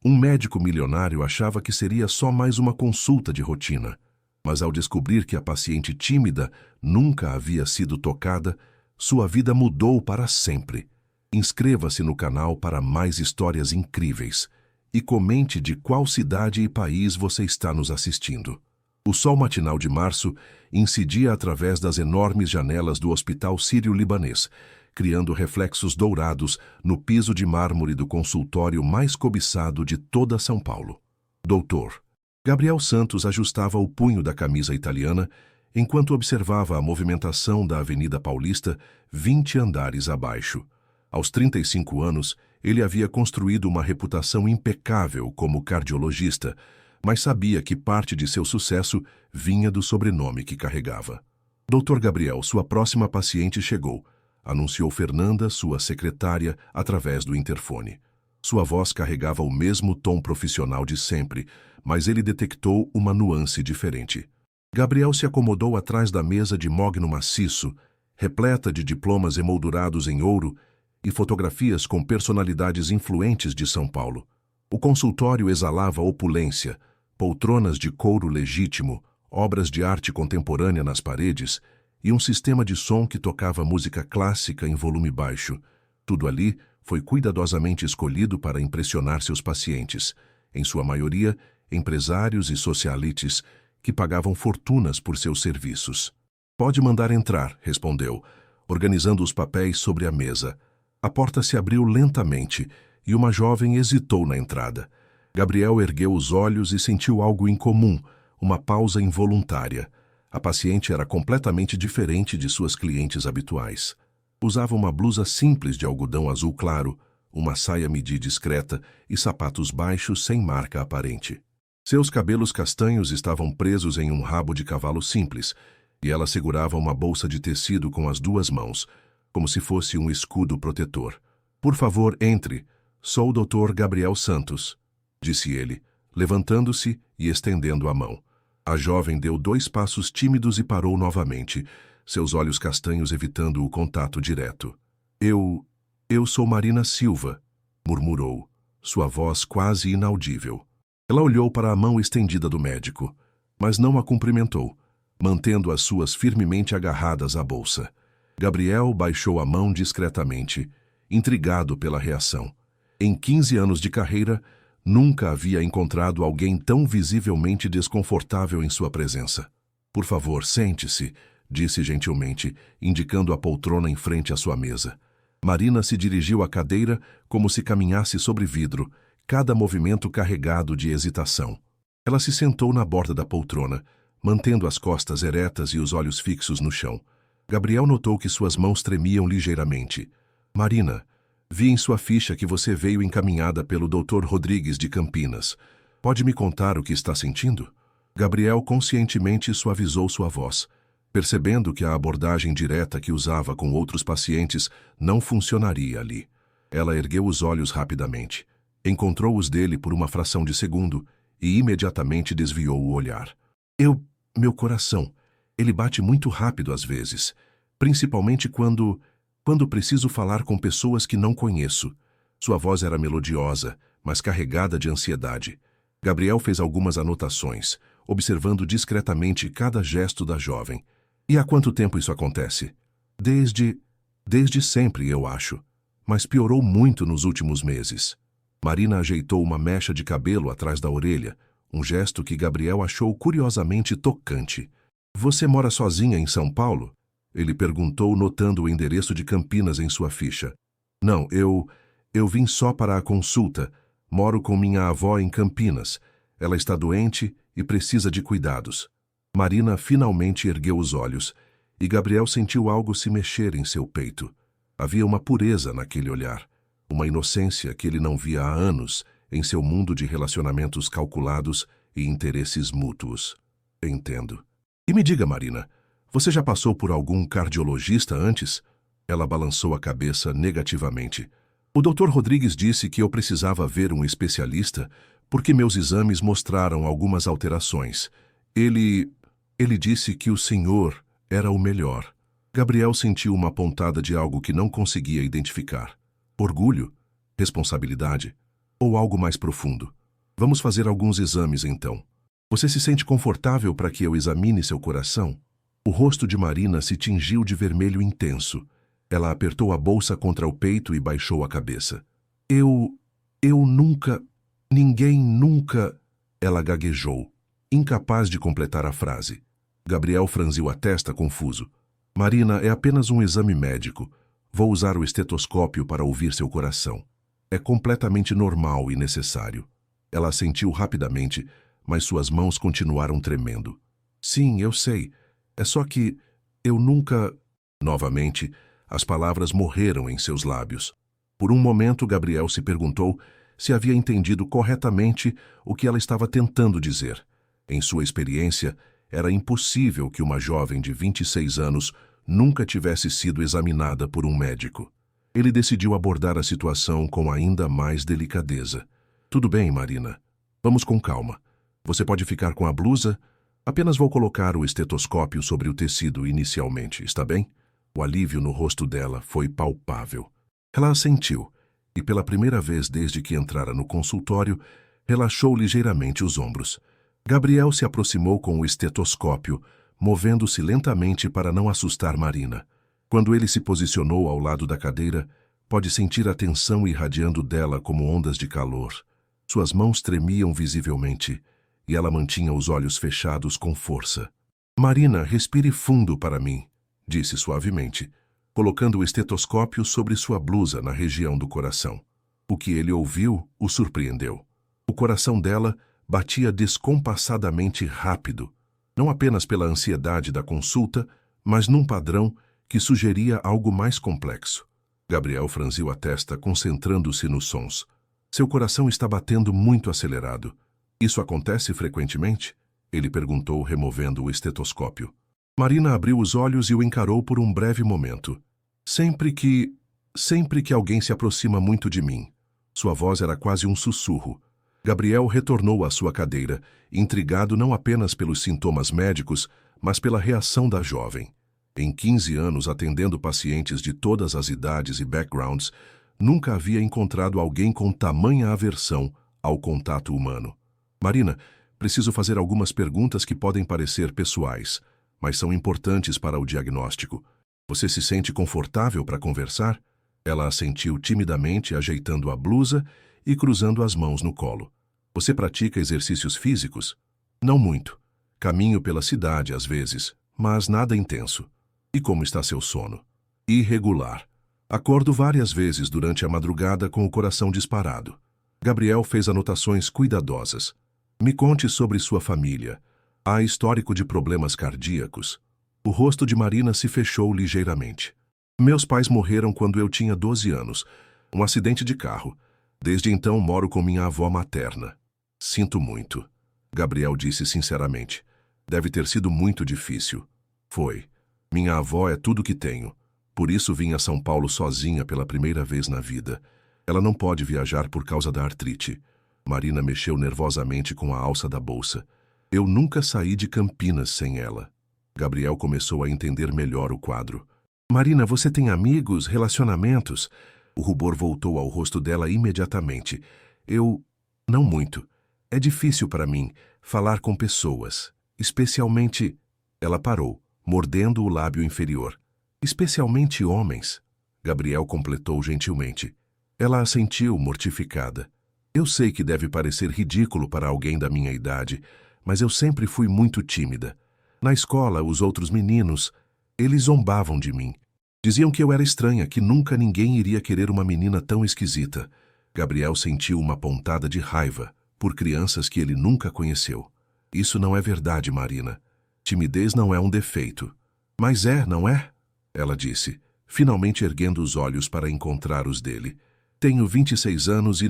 Um médico milionário achava que seria só mais uma consulta de rotina, mas ao descobrir que a paciente tímida nunca havia sido tocada, sua vida mudou para sempre. Inscreva-se no canal para mais histórias incríveis e comente de qual cidade e país você está nos assistindo. O sol matinal de março incidia através das enormes janelas do Hospital Sírio-Libanês, criando reflexos dourados no piso de mármore do consultório mais cobiçado de toda São Paulo. Doutor Gabriel Santos ajustava o punho da camisa italiana enquanto observava a movimentação da Avenida Paulista 20 andares abaixo. Aos 35 anos, ele havia construído uma reputação impecável como cardiologista, mas sabia que parte de seu sucesso vinha do sobrenome que carregava. Dr. Gabriel, sua próxima paciente chegou, anunciou Fernanda, sua secretária, através do interfone. Sua voz carregava o mesmo tom profissional de sempre, mas ele detectou uma nuance diferente. Gabriel se acomodou atrás da mesa de mogno maciço, repleta de diplomas emoldurados em ouro e fotografias com personalidades influentes de São Paulo. O consultório exalava opulência, poltronas de couro legítimo, obras de arte contemporânea nas paredes e um sistema de som que tocava música clássica em volume baixo. Tudo ali foi cuidadosamente escolhido para impressionar seus pacientes, em sua maioria empresários e socialites que pagavam fortunas por seus serviços. "Pode mandar entrar", respondeu, organizando os papéis sobre a mesa. A porta se abriu lentamente e uma jovem hesitou na entrada. Gabriel ergueu os olhos e sentiu algo incomum, uma pausa involuntária. A paciente era completamente diferente de suas clientes habituais. Usava uma blusa simples de algodão azul claro, uma saia midi discreta e sapatos baixos sem marca aparente. Seus cabelos castanhos estavam presos em um rabo de cavalo simples, e ela segurava uma bolsa de tecido com as duas mãos, como se fosse um escudo protetor. "Por favor, entre. Sou o Dr. Gabriel Santos", disse ele, levantando-se e estendendo a mão. A jovem deu 2 passos tímidos e parou novamente, seus olhos castanhos evitando o contato direto. Eu sou Marina Silva", murmurou, sua voz quase inaudível. Ela olhou para a mão estendida do médico, mas não a cumprimentou, mantendo as suas firmemente agarradas à bolsa. Gabriel baixou a mão discretamente, intrigado pela reação. Em 15 anos de carreira, nunca havia encontrado alguém tão visivelmente desconfortável em sua presença. "Por favor, sente-se", disse gentilmente, indicando a poltrona em frente à sua mesa. Marina se dirigiu à cadeira como se caminhasse sobre vidro, cada movimento carregado de hesitação. Ela se sentou na borda da poltrona, mantendo as costas eretas e os olhos fixos no chão. Gabriel notou que suas mãos tremiam ligeiramente. "Marina, vi em sua ficha que você veio encaminhada pelo Dr. Rodrigues de Campinas. Pode me contar o que está sentindo?" Gabriel conscientemente suavizou sua voz, percebendo que a abordagem direta que usava com outros pacientes não funcionaria ali. Ela ergueu os olhos rapidamente, encontrou os dele por uma fração de segundo e imediatamente desviou o olhar. Meu coração, ele bate muito rápido às vezes, principalmente quando preciso falar com pessoas que não conheço." Sua voz era melodiosa, mas carregada de ansiedade. Gabriel fez algumas anotações, observando discretamente cada gesto da jovem. "E há quanto tempo isso acontece?" Desde sempre, eu acho. Mas piorou muito nos últimos meses." Marina ajeitou uma mecha de cabelo atrás da orelha, um gesto que Gabriel achou curiosamente tocante. "Você mora sozinha em São Paulo?" ele perguntou, notando o endereço de Campinas em sua ficha. "Não, eu vim só para a consulta. Moro com minha avó em Campinas. Ela está doente e precisa de cuidados." Marina finalmente ergueu os olhos, e Gabriel sentiu algo se mexer em seu peito. Havia uma pureza naquele olhar, uma inocência que ele não via há anos em seu mundo de relacionamentos calculados e interesses mútuos. "Entendo. E me diga, Marina, você já passou por algum cardiologista antes?" Ela balançou a cabeça negativamente. "O Dr. Rodrigues disse que eu precisava ver um especialista porque meus exames mostraram algumas alterações. Ele disse que o senhor era o melhor." Gabriel sentiu uma pontada de algo que não conseguia identificar. Orgulho? Responsabilidade? Ou algo mais profundo? Vamos fazer alguns exames, então. Você se sente confortável para que eu examine seu coração? O rosto de Marina se tingiu de vermelho intenso. Ela apertou a bolsa contra o peito e baixou a cabeça. Eu nunca... Ninguém nunca... Ela gaguejou, incapaz de completar a frase. Gabriel franziu a testa, confuso. Marina, é apenas um exame médico. Vou usar o estetoscópio para ouvir seu coração. É completamente normal e necessário. Ela assentiu rapidamente, mas suas mãos continuaram tremendo. Sim, eu sei. É só que eu nunca... Novamente, as palavras morreram em seus lábios. Por um momento, Gabriel se perguntou se havia entendido corretamente o que ela estava tentando dizer. Em sua experiência, era impossível que uma jovem de 26 anos nunca tivesse sido examinada por um médico. Ele decidiu abordar a situação com ainda mais delicadeza. Tudo bem, Marina. Vamos com calma. Você pode ficar com a blusa? Apenas vou colocar o estetoscópio sobre o tecido inicialmente, está bem? O alívio no rosto dela foi palpável. Ela assentiu, e pela primeira vez desde que entrara no consultório, relaxou ligeiramente os ombros. Gabriel se aproximou com o estetoscópio, movendo-se lentamente para não assustar Marina. Quando ele se posicionou ao lado da cadeira, pode sentir a tensão irradiando dela como ondas de calor. Suas mãos tremiam visivelmente, e ela mantinha os olhos fechados com força. Marina, respire fundo para mim, disse suavemente, colocando o estetoscópio sobre sua blusa na região do coração. O que ele ouviu o surpreendeu. O coração dela batia descompassadamente rápido, não apenas pela ansiedade da consulta, mas num padrão que sugeria algo mais complexo. Gabriel franziu a testa, concentrando-se nos sons. Seu coração está batendo muito acelerado. Isso acontece frequentemente? Ele perguntou, removendo o estetoscópio. Marina abriu os olhos e o encarou por um breve momento. Sempre que alguém se aproxima muito de mim. Sua voz era quase um sussurro. Gabriel retornou à sua cadeira, intrigado não apenas pelos sintomas médicos, mas pela reação da jovem. Em 15 anos atendendo pacientes de todas as idades e backgrounds, nunca havia encontrado alguém com tamanha aversão ao contato humano. Marina, preciso fazer algumas perguntas que podem parecer pessoais, mas são importantes para o diagnóstico. Você se sente confortável para conversar? Ela assentiu timidamente, ajeitando a blusa e cruzando as mãos no colo. Você pratica exercícios físicos? Não muito. Caminho pela cidade às vezes, mas nada intenso. E como está seu sono? Irregular. Acordo várias vezes durante a madrugada com o coração disparado. Gabriel fez anotações cuidadosas. Me conte sobre sua família. Há histórico de problemas cardíacos? O rosto de Marina se fechou ligeiramente. Meus pais morreram quando eu tinha 12 anos. Um acidente de carro. Desde então moro com minha avó materna. Sinto muito. Gabriel disse sinceramente. Deve ter sido muito difícil. Foi. Minha avó é tudo que tenho. Por isso vim a São Paulo sozinha pela primeira vez na vida. Ela não pode viajar por causa da artrite. Marina mexeu nervosamente com a alça da bolsa. Eu nunca saí de Campinas sem ela. Gabriel começou a entender melhor o quadro. Marina, você tem amigos, relacionamentos? O rubor voltou ao rosto dela imediatamente. Não muito. É difícil para mim falar com pessoas. Especialmente... Ela parou, mordendo o lábio inferior. Especialmente homens. Gabriel completou gentilmente. Ela assentiu, mortificada. Eu sei que deve parecer ridículo para alguém da minha idade, mas eu sempre fui muito tímida. Na escola, os outros meninos, eles zombavam de mim. Diziam que eu era estranha, que nunca ninguém iria querer uma menina tão esquisita. Gabriel sentiu uma pontada de raiva por crianças que ele nunca conheceu. Isso não é verdade, Marina. Timidez não é um defeito. Mas é, não é? Ela disse, finalmente erguendo os olhos para encontrar os dele. Tenho 26 anos e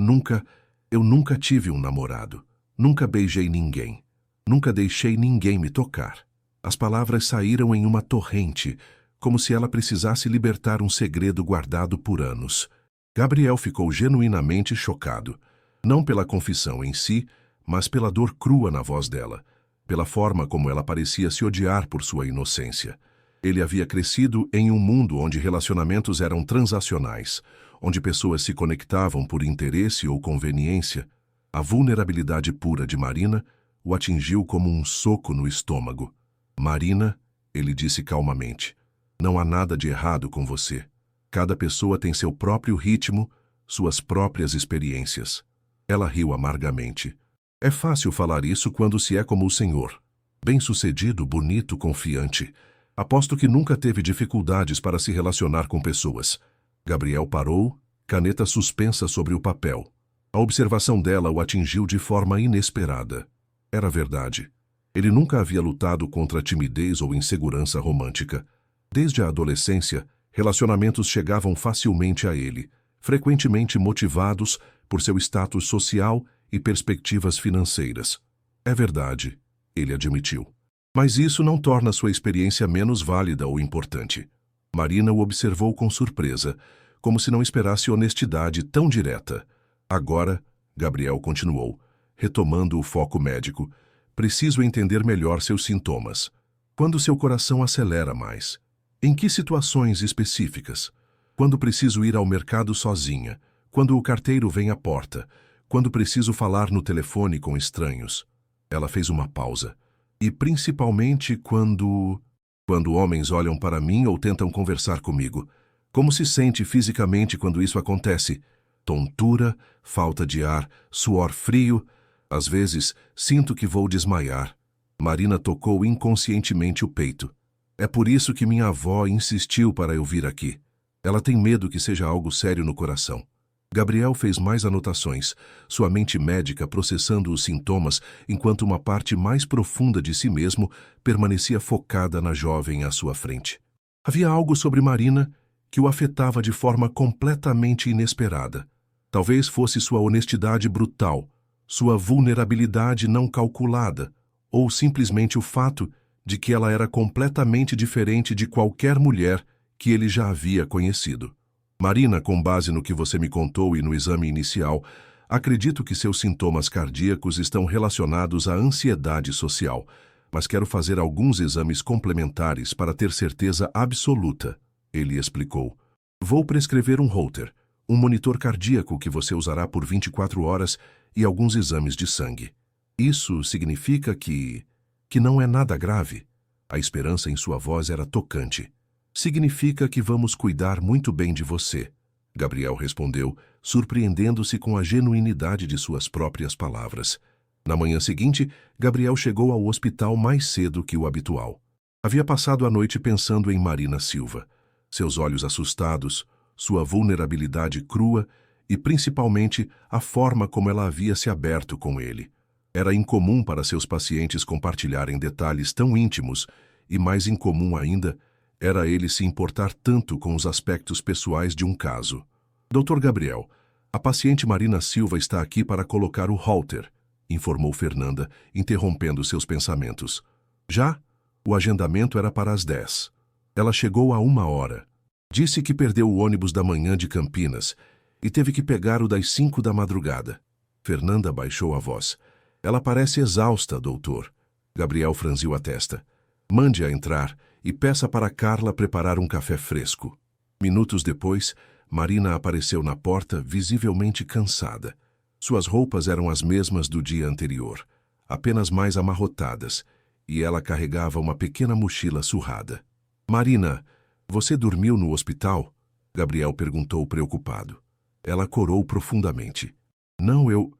eu nunca tive um namorado. Nunca beijei ninguém. Nunca deixei ninguém me tocar. As palavras saíram em uma torrente, como se ela precisasse libertar um segredo guardado por anos. Gabriel ficou genuinamente chocado, não pela confissão em si, mas pela dor crua na voz dela, pela forma como ela parecia se odiar por sua inocência. Ele havia crescido em um mundo onde relacionamentos eram transacionais, onde pessoas se conectavam por interesse ou conveniência, a vulnerabilidade pura de Marina o atingiu como um soco no estômago. Marina, ele disse calmamente, não há nada de errado com você. Cada pessoa tem seu próprio ritmo, suas próprias experiências. Ela riu amargamente. É fácil falar isso quando se é como o senhor. Bem-sucedido, bonito, confiante. Aposto que nunca teve dificuldades para se relacionar com pessoas. Gabriel parou, caneta suspensa sobre o papel. A observação dela o atingiu de forma inesperada. Era verdade. Ele nunca havia lutado contra timidez ou insegurança romântica. Desde a adolescência, relacionamentos chegavam facilmente a ele, frequentemente motivados por seu status social e perspectivas financeiras. É verdade, ele admitiu. Mas isso não torna sua experiência menos válida ou importante. Marina o observou com surpresa, como se não esperasse honestidade tão direta. Agora, Gabriel continuou, retomando o foco médico, preciso entender melhor seus sintomas. Quando seu coração acelera mais? Em que situações específicas? Quando preciso ir ao mercado sozinha? Quando o carteiro vem à porta? Quando preciso falar no telefone com estranhos? Ela fez uma pausa. E principalmente quando homens olham para mim ou tentam conversar comigo. Como se sente fisicamente quando isso acontece? Tontura, falta de ar, suor frio. Às vezes, sinto que vou desmaiar. Marina tocou inconscientemente o peito. É por isso que minha avó insistiu para eu vir aqui. Ela tem medo que seja algo sério no coração. Gabriel fez mais anotações, sua mente médica processando os sintomas, enquanto uma parte mais profunda de si mesmo permanecia focada na jovem à sua frente. Havia algo sobre Marina que o afetava de forma completamente inesperada. Talvez fosse sua honestidade brutal, sua vulnerabilidade não calculada, ou simplesmente o fato de que ela era completamente diferente de qualquer mulher que ele já havia conhecido. Marina, com base no que você me contou e no exame inicial, acredito que seus sintomas cardíacos estão relacionados à ansiedade social, mas quero fazer alguns exames complementares para ter certeza absoluta, ele explicou. Vou prescrever um Holter, um monitor cardíaco que você usará por 24 horas e alguns exames de sangue. Isso significa que não é nada grave. A esperança em sua voz era tocante. Significa que vamos cuidar muito bem de você, Gabriel respondeu, surpreendendo-se com a genuinidade de suas próprias palavras. Na manhã seguinte, Gabriel chegou ao hospital mais cedo que o habitual. Havia passado a noite pensando em Marina Silva. Seus olhos assustados, sua vulnerabilidade crua e, principalmente, a forma como ela havia se aberto com ele. Era incomum para seus pacientes compartilharem detalhes tão íntimos e, mais incomum ainda, era ele se importar tanto com os aspectos pessoais de um caso. Dr. Gabriel, a paciente Marina Silva está aqui para colocar o Holter, informou Fernanda, interrompendo seus pensamentos. Já? O agendamento era para as 10. Ela chegou a 1 hora. Disse que perdeu o ônibus da manhã de Campinas e teve que pegar o das 5 da madrugada. Fernanda baixou a voz. Ela parece exausta, doutor. Gabriel franziu a testa. Mande-a entrar e peça para Carla preparar um café fresco. Minutos depois, Marina apareceu na porta, visivelmente cansada. Suas roupas eram as mesmas do dia anterior, apenas mais amarrotadas, e ela carregava uma pequena mochila surrada. Marina, você dormiu no hospital? Gabriel perguntou preocupado. Ela corou profundamente. Não, eu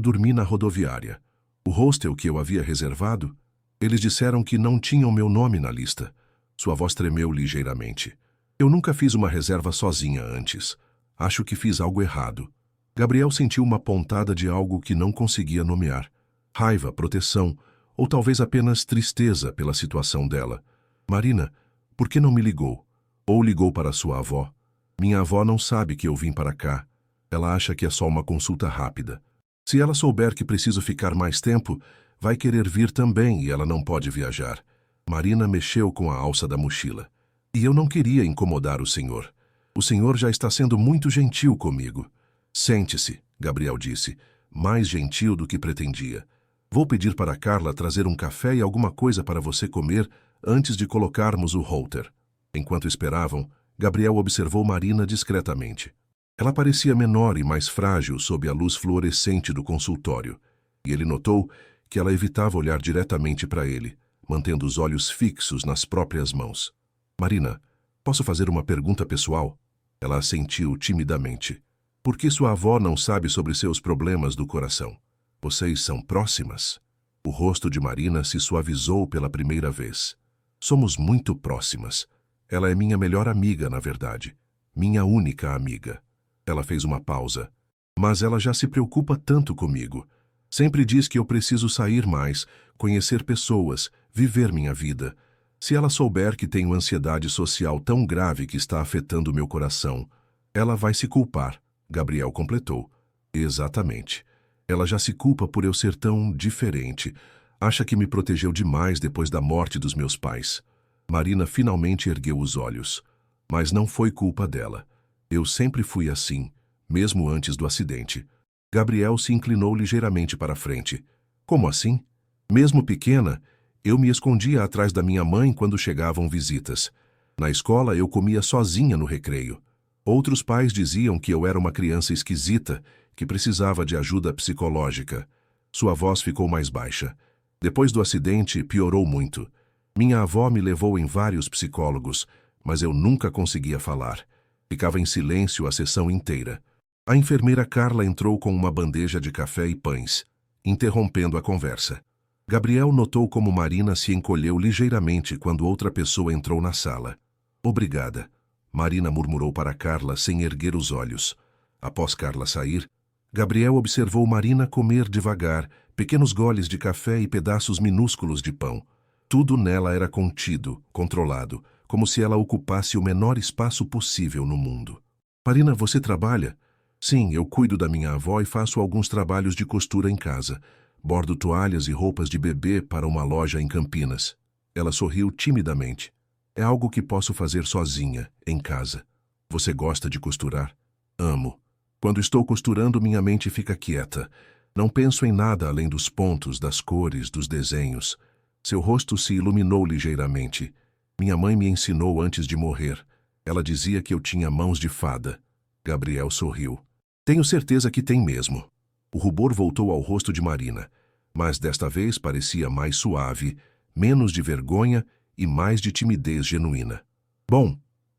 dormi na rodoviária. O hostel que eu havia reservado? Eles disseram que não tinham meu nome na lista. Sua voz tremeu ligeiramente. Eu nunca fiz uma reserva sozinha antes. Acho que fiz algo errado. Gabriel sentiu uma pontada de algo que não conseguia nomear. Raiva, proteção, ou talvez apenas tristeza pela situação dela. Marina, por que não me ligou? Ou ligou para sua avó? Minha avó não sabe que eu vim para cá. Ela acha que é só uma consulta rápida. Se ela souber que preciso ficar mais tempo, vai querer vir também e ela não pode viajar. Marina mexeu com a alça da mochila. E eu não queria incomodar o senhor. O senhor já está sendo muito gentil comigo. Sente-se, Gabriel disse, mais gentil do que pretendia. Vou pedir para Carla trazer um café e alguma coisa para você comer antes de colocarmos o Holter. Enquanto esperavam, Gabriel observou Marina discretamente. Ela parecia menor e mais frágil sob a luz fluorescente do consultório, e ele notou que ela evitava olhar diretamente para ele, mantendo os olhos fixos nas próprias mãos. Marina, posso fazer uma pergunta pessoal? Ela assentiu timidamente. Por que sua avó não sabe sobre seus problemas do coração? Vocês são próximas? O rosto de Marina se suavizou pela primeira vez. Somos muito próximas. Ela é minha melhor amiga, na verdade. Minha única amiga. Ela fez uma pausa. Mas ela já se preocupa tanto comigo. Sempre diz que eu preciso sair mais, conhecer pessoas, viver minha vida. Se ela souber que tenho ansiedade social tão grave que está afetando meu coração, ela vai se culpar, Gabriel completou. Exatamente. Ela já se culpa por eu ser tão diferente. Acha que me protegeu demais depois da morte dos meus pais. Marina finalmente ergueu os olhos. Mas não foi culpa dela. Eu sempre fui assim, mesmo antes do acidente. Gabriel se inclinou ligeiramente para a frente. Como assim? Mesmo pequena, eu me escondia atrás da minha mãe quando chegavam visitas. Na escola, eu comia sozinha no recreio. Outros pais diziam que eu era uma criança esquisita, que precisava de ajuda psicológica. Sua voz ficou mais baixa. Depois do acidente, piorou muito. Minha avó me levou em vários psicólogos, mas eu nunca conseguia falar. Ficava em silêncio a sessão inteira. A enfermeira Carla entrou com uma bandeja de café e pães, interrompendo a conversa. Gabriel notou como Marina se encolheu ligeiramente quando outra pessoa entrou na sala. Obrigada, Marina murmurou para Carla sem erguer os olhos. Após Carla sair, Gabriel observou Marina comer devagar, pequenos goles de café e pedaços minúsculos de pão. Tudo nela era contido, controlado, como se ela ocupasse o menor espaço possível no mundo. Marina, você trabalha? Sim, eu cuido da minha avó e faço alguns trabalhos de costura em casa. Bordo toalhas e roupas de bebê para uma loja em Campinas. Ela sorriu timidamente. É algo que posso fazer sozinha, em casa. Você gosta de costurar? Amo. Quando estou costurando, minha mente fica quieta. Não penso em nada além dos pontos, das cores, dos desenhos. Seu rosto se iluminou ligeiramente. Minha mãe me ensinou antes de morrer. Ela dizia que eu tinha mãos de fada. Gabriel sorriu. Tenho certeza que tem mesmo. O rubor voltou ao rosto de Marina, mas desta vez parecia mais suave, menos de vergonha e mais de timidez genuína. Bom,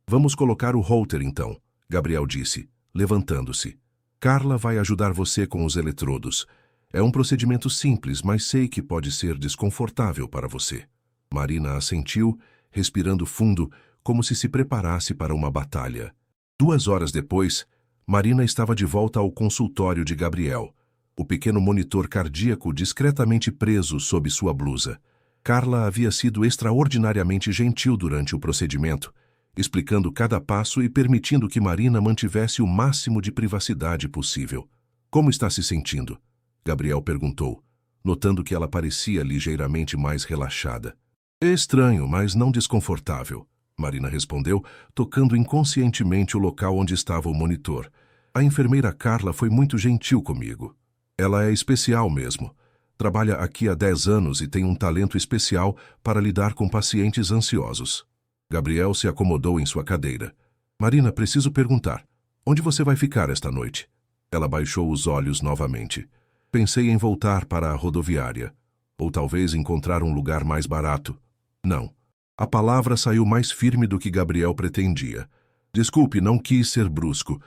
vamos colocar o holter então, Gabriel disse, levantando-se. Carla vai ajudar você com os eletrodos. É um procedimento simples, mas sei que pode ser desconfortável para você. Marina assentiu, respirando fundo, como se preparasse para uma batalha. 2 horas depois, Marina estava de volta ao consultório de Gabriel, o pequeno monitor cardíaco discretamente preso sob sua blusa. Carla havia sido extraordinariamente gentil durante o procedimento, explicando cada passo e permitindo que Marina mantivesse o máximo de privacidade possível. Como está se sentindo? Gabriel perguntou, notando que ela parecia ligeiramente mais relaxada. É estranho, mas não desconfortável, Marina respondeu, tocando inconscientemente o local onde estava o monitor. A enfermeira Carla foi muito gentil comigo. Ela é especial mesmo. Trabalha aqui há 10 anos e tem um talento especial para lidar com pacientes ansiosos. Gabriel se acomodou em sua cadeira. Marina, preciso perguntar. Onde você vai ficar esta noite? Ela baixou os olhos novamente. Pensei em voltar para a rodoviária. Ou talvez encontrar um lugar mais barato. Não. A palavra saiu mais firme do que Gabriel pretendia. Desculpe, não quis ser brusco,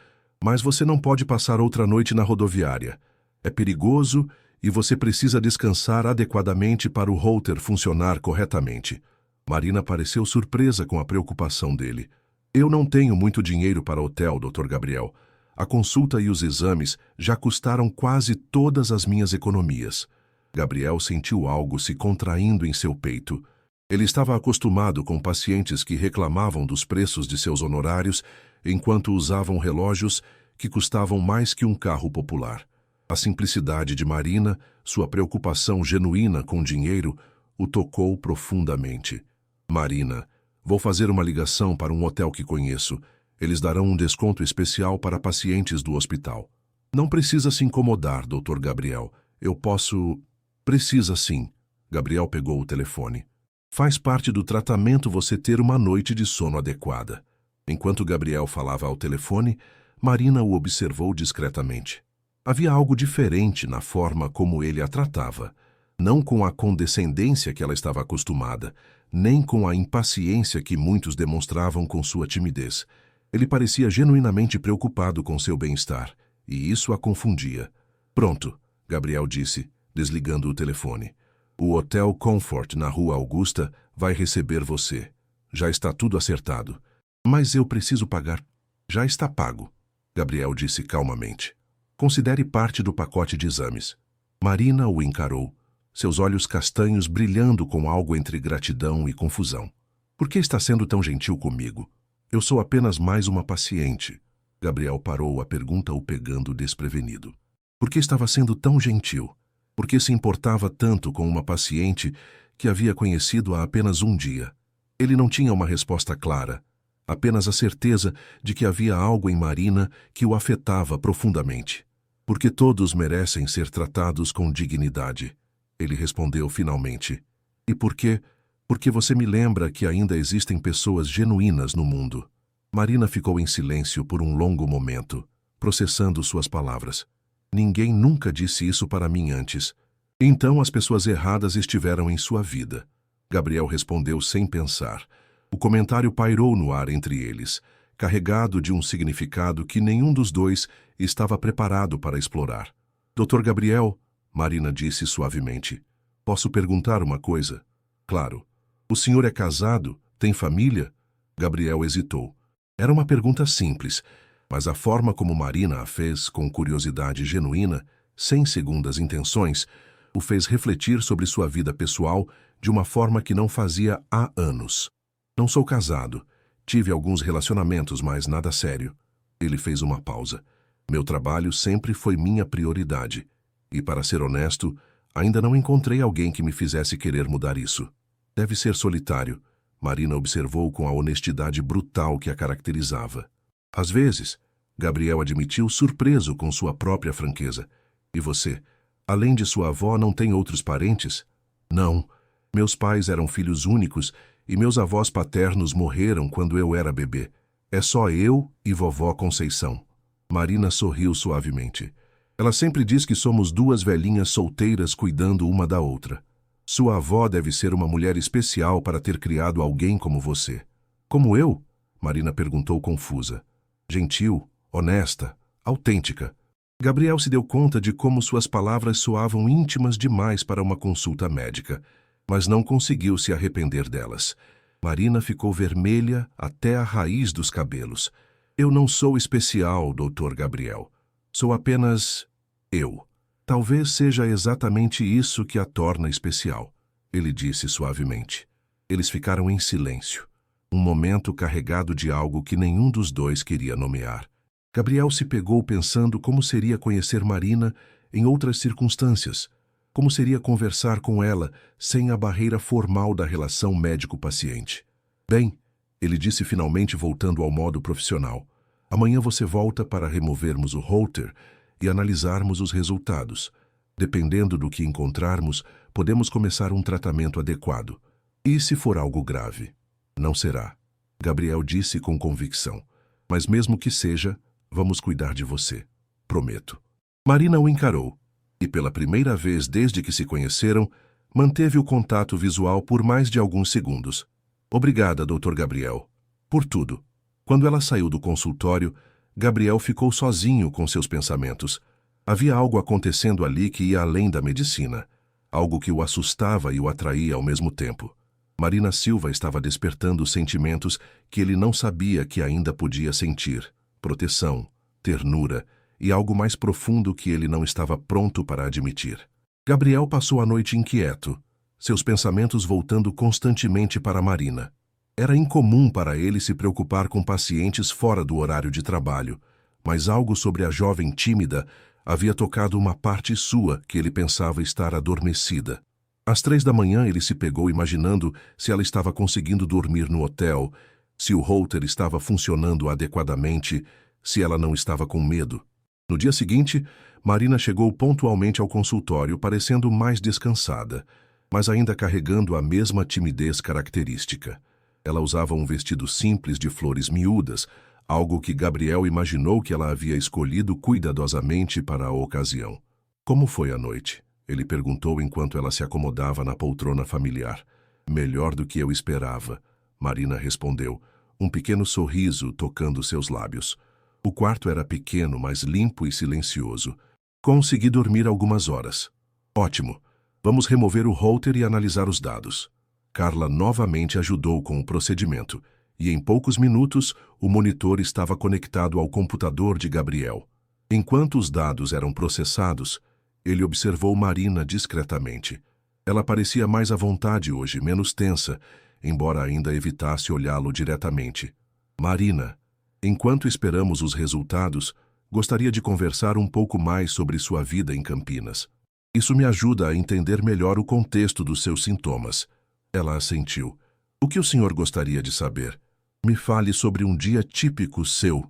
mas você não pode passar outra noite na rodoviária. É perigoso e você precisa descansar adequadamente para o holter funcionar corretamente. Marina pareceu surpresa com a preocupação dele. Eu não tenho muito dinheiro para hotel, Dr. Gabriel. A consulta e os exames já custaram quase todas as minhas economias. Gabriel sentiu algo se contraindo em seu peito. Ele estava acostumado com pacientes que reclamavam dos preços de seus honorários enquanto usavam relógios que custavam mais que um carro popular. A simplicidade de Marina, sua preocupação genuína com dinheiro, o tocou profundamente. Marina, vou fazer uma ligação para um hotel que conheço. Eles darão um desconto especial para pacientes do hospital. Não precisa se incomodar, Dr. Gabriel. Eu posso... Precisa sim. Gabriel pegou o telefone. Faz parte do tratamento você ter uma noite de sono adequada. Enquanto Gabriel falava ao telefone, Marina o observou discretamente. Havia algo diferente na forma como ele a tratava, não com a condescendência que ela estava acostumada, nem com a impaciência que muitos demonstravam com sua timidez. Ele parecia genuinamente preocupado com seu bem-estar, e isso a confundia. Pronto, Gabriel disse, desligando o telefone. O Hotel Comfort na Rua Augusta vai receber você. Já está tudo acertado. Mas eu preciso pagar. Já está pago, Gabriel disse calmamente. Considere parte do pacote de exames. Marina o encarou, seus olhos castanhos brilhando com algo entre gratidão e confusão. Por que está sendo tão gentil comigo? Eu sou apenas mais uma paciente. Gabriel parou a pergunta o pegando desprevenido. Por que estava sendo tão gentil? Por que se importava tanto com uma paciente que havia conhecido há apenas um dia? Ele não tinha uma resposta clara, apenas a certeza de que havia algo em Marina que o afetava profundamente. Porque todos merecem ser tratados com dignidade, ele respondeu finalmente. E por quê? Porque você me lembra que ainda existem pessoas genuínas no mundo. Marina ficou em silêncio por um longo momento, processando suas palavras. Ninguém nunca disse isso para mim antes. Então as pessoas erradas estiveram em sua vida. Gabriel respondeu sem pensar. O comentário pairou no ar entre eles, carregado de um significado que nenhum dos dois estava preparado para explorar. Dr. Gabriel, Marina disse suavemente, posso perguntar uma coisa? Claro. O senhor é casado? Tem família? Gabriel hesitou. Era uma pergunta simples, mas a forma como Marina a fez, com curiosidade genuína, sem segundas intenções, o fez refletir sobre sua vida pessoal de uma forma que não fazia há anos. Não sou casado. Tive alguns relacionamentos, mas nada sério. Ele fez uma pausa. Meu trabalho sempre foi minha prioridade. E, para ser honesto, ainda não encontrei alguém que me fizesse querer mudar isso. Deve ser solitário, Marina observou com a honestidade brutal que a caracterizava. Às vezes, Gabriel admitiu surpreso com sua própria franqueza. E você, além de sua avó, não tem outros parentes? Não. Meus pais eram filhos únicos e meus avós paternos morreram quando eu era bebê. É só eu e vovó Conceição. Marina sorriu suavemente. Ela sempre diz que somos duas velhinhas solteiras cuidando uma da outra. Sua avó deve ser uma mulher especial para ter criado alguém como você. Como eu? Marina perguntou confusa. Gentil, honesta, autêntica. Gabriel se deu conta de como suas palavras soavam íntimas demais para uma consulta médica, mas não conseguiu se arrepender delas. Marina ficou vermelha até a raiz dos cabelos. Eu não sou especial, Dr. Gabriel. Sou apenas eu. Talvez seja exatamente isso que a torna especial, ele disse suavemente. Eles ficaram em silêncio, um momento carregado de algo que nenhum dos dois queria nomear. Gabriel se pegou pensando como seria conhecer Marina em outras circunstâncias, como seria conversar com ela sem a barreira formal da relação médico-paciente. Bem, ele disse finalmente voltando ao modo profissional, amanhã você volta para removermos o Holter e analisarmos os resultados. Dependendo do que encontrarmos, podemos começar um tratamento adequado. E se for algo grave? Não será, Gabriel disse com convicção. Mas mesmo que seja, vamos cuidar de você. Prometo. Marina o encarou, e pela primeira vez desde que se conheceram, manteve o contato visual por mais de alguns segundos. Obrigada, Dr. Gabriel. Por tudo. Quando ela saiu do consultório, Gabriel ficou sozinho com seus pensamentos. Havia algo acontecendo ali que ia além da medicina, algo que o assustava e o atraía ao mesmo tempo. Marina Silva estava despertando sentimentos que ele não sabia que ainda podia sentir: proteção, ternura e algo mais profundo que ele não estava pronto para admitir. Gabriel passou a noite inquieto, seus pensamentos voltando constantemente para Marina. Era incomum para ele se preocupar com pacientes fora do horário de trabalho, mas algo sobre a jovem tímida havia tocado uma parte sua que ele pensava estar adormecida. Às 3 da manhã ele se pegou imaginando se ela estava conseguindo dormir no hotel, se o Holter estava funcionando adequadamente, se ela não estava com medo. No dia seguinte, Marina chegou pontualmente ao consultório, parecendo mais descansada, mas ainda carregando a mesma timidez característica. Ela usava um vestido simples de flores miúdas, algo que Gabriel imaginou que ela havia escolhido cuidadosamente para a ocasião. Como foi a noite? Ele perguntou enquanto ela se acomodava na poltrona familiar. Melhor do que eu esperava, Marina respondeu, um pequeno sorriso tocando seus lábios. O quarto era pequeno, mas limpo e silencioso. Consegui dormir algumas horas. Ótimo. Vamos remover o router e analisar os dados. Carla novamente ajudou com o procedimento, e em poucos minutos o monitor estava conectado ao computador de Gabriel. Enquanto os dados eram processados, ele observou Marina discretamente. Ela parecia mais à vontade hoje, menos tensa, embora ainda evitasse olhá-lo diretamente. Marina, enquanto esperamos os resultados, gostaria de conversar um pouco mais sobre sua vida em Campinas. Isso me ajuda a entender melhor o contexto dos seus sintomas. Ela assentiu. O que o senhor gostaria de saber? Me fale sobre um dia típico seu.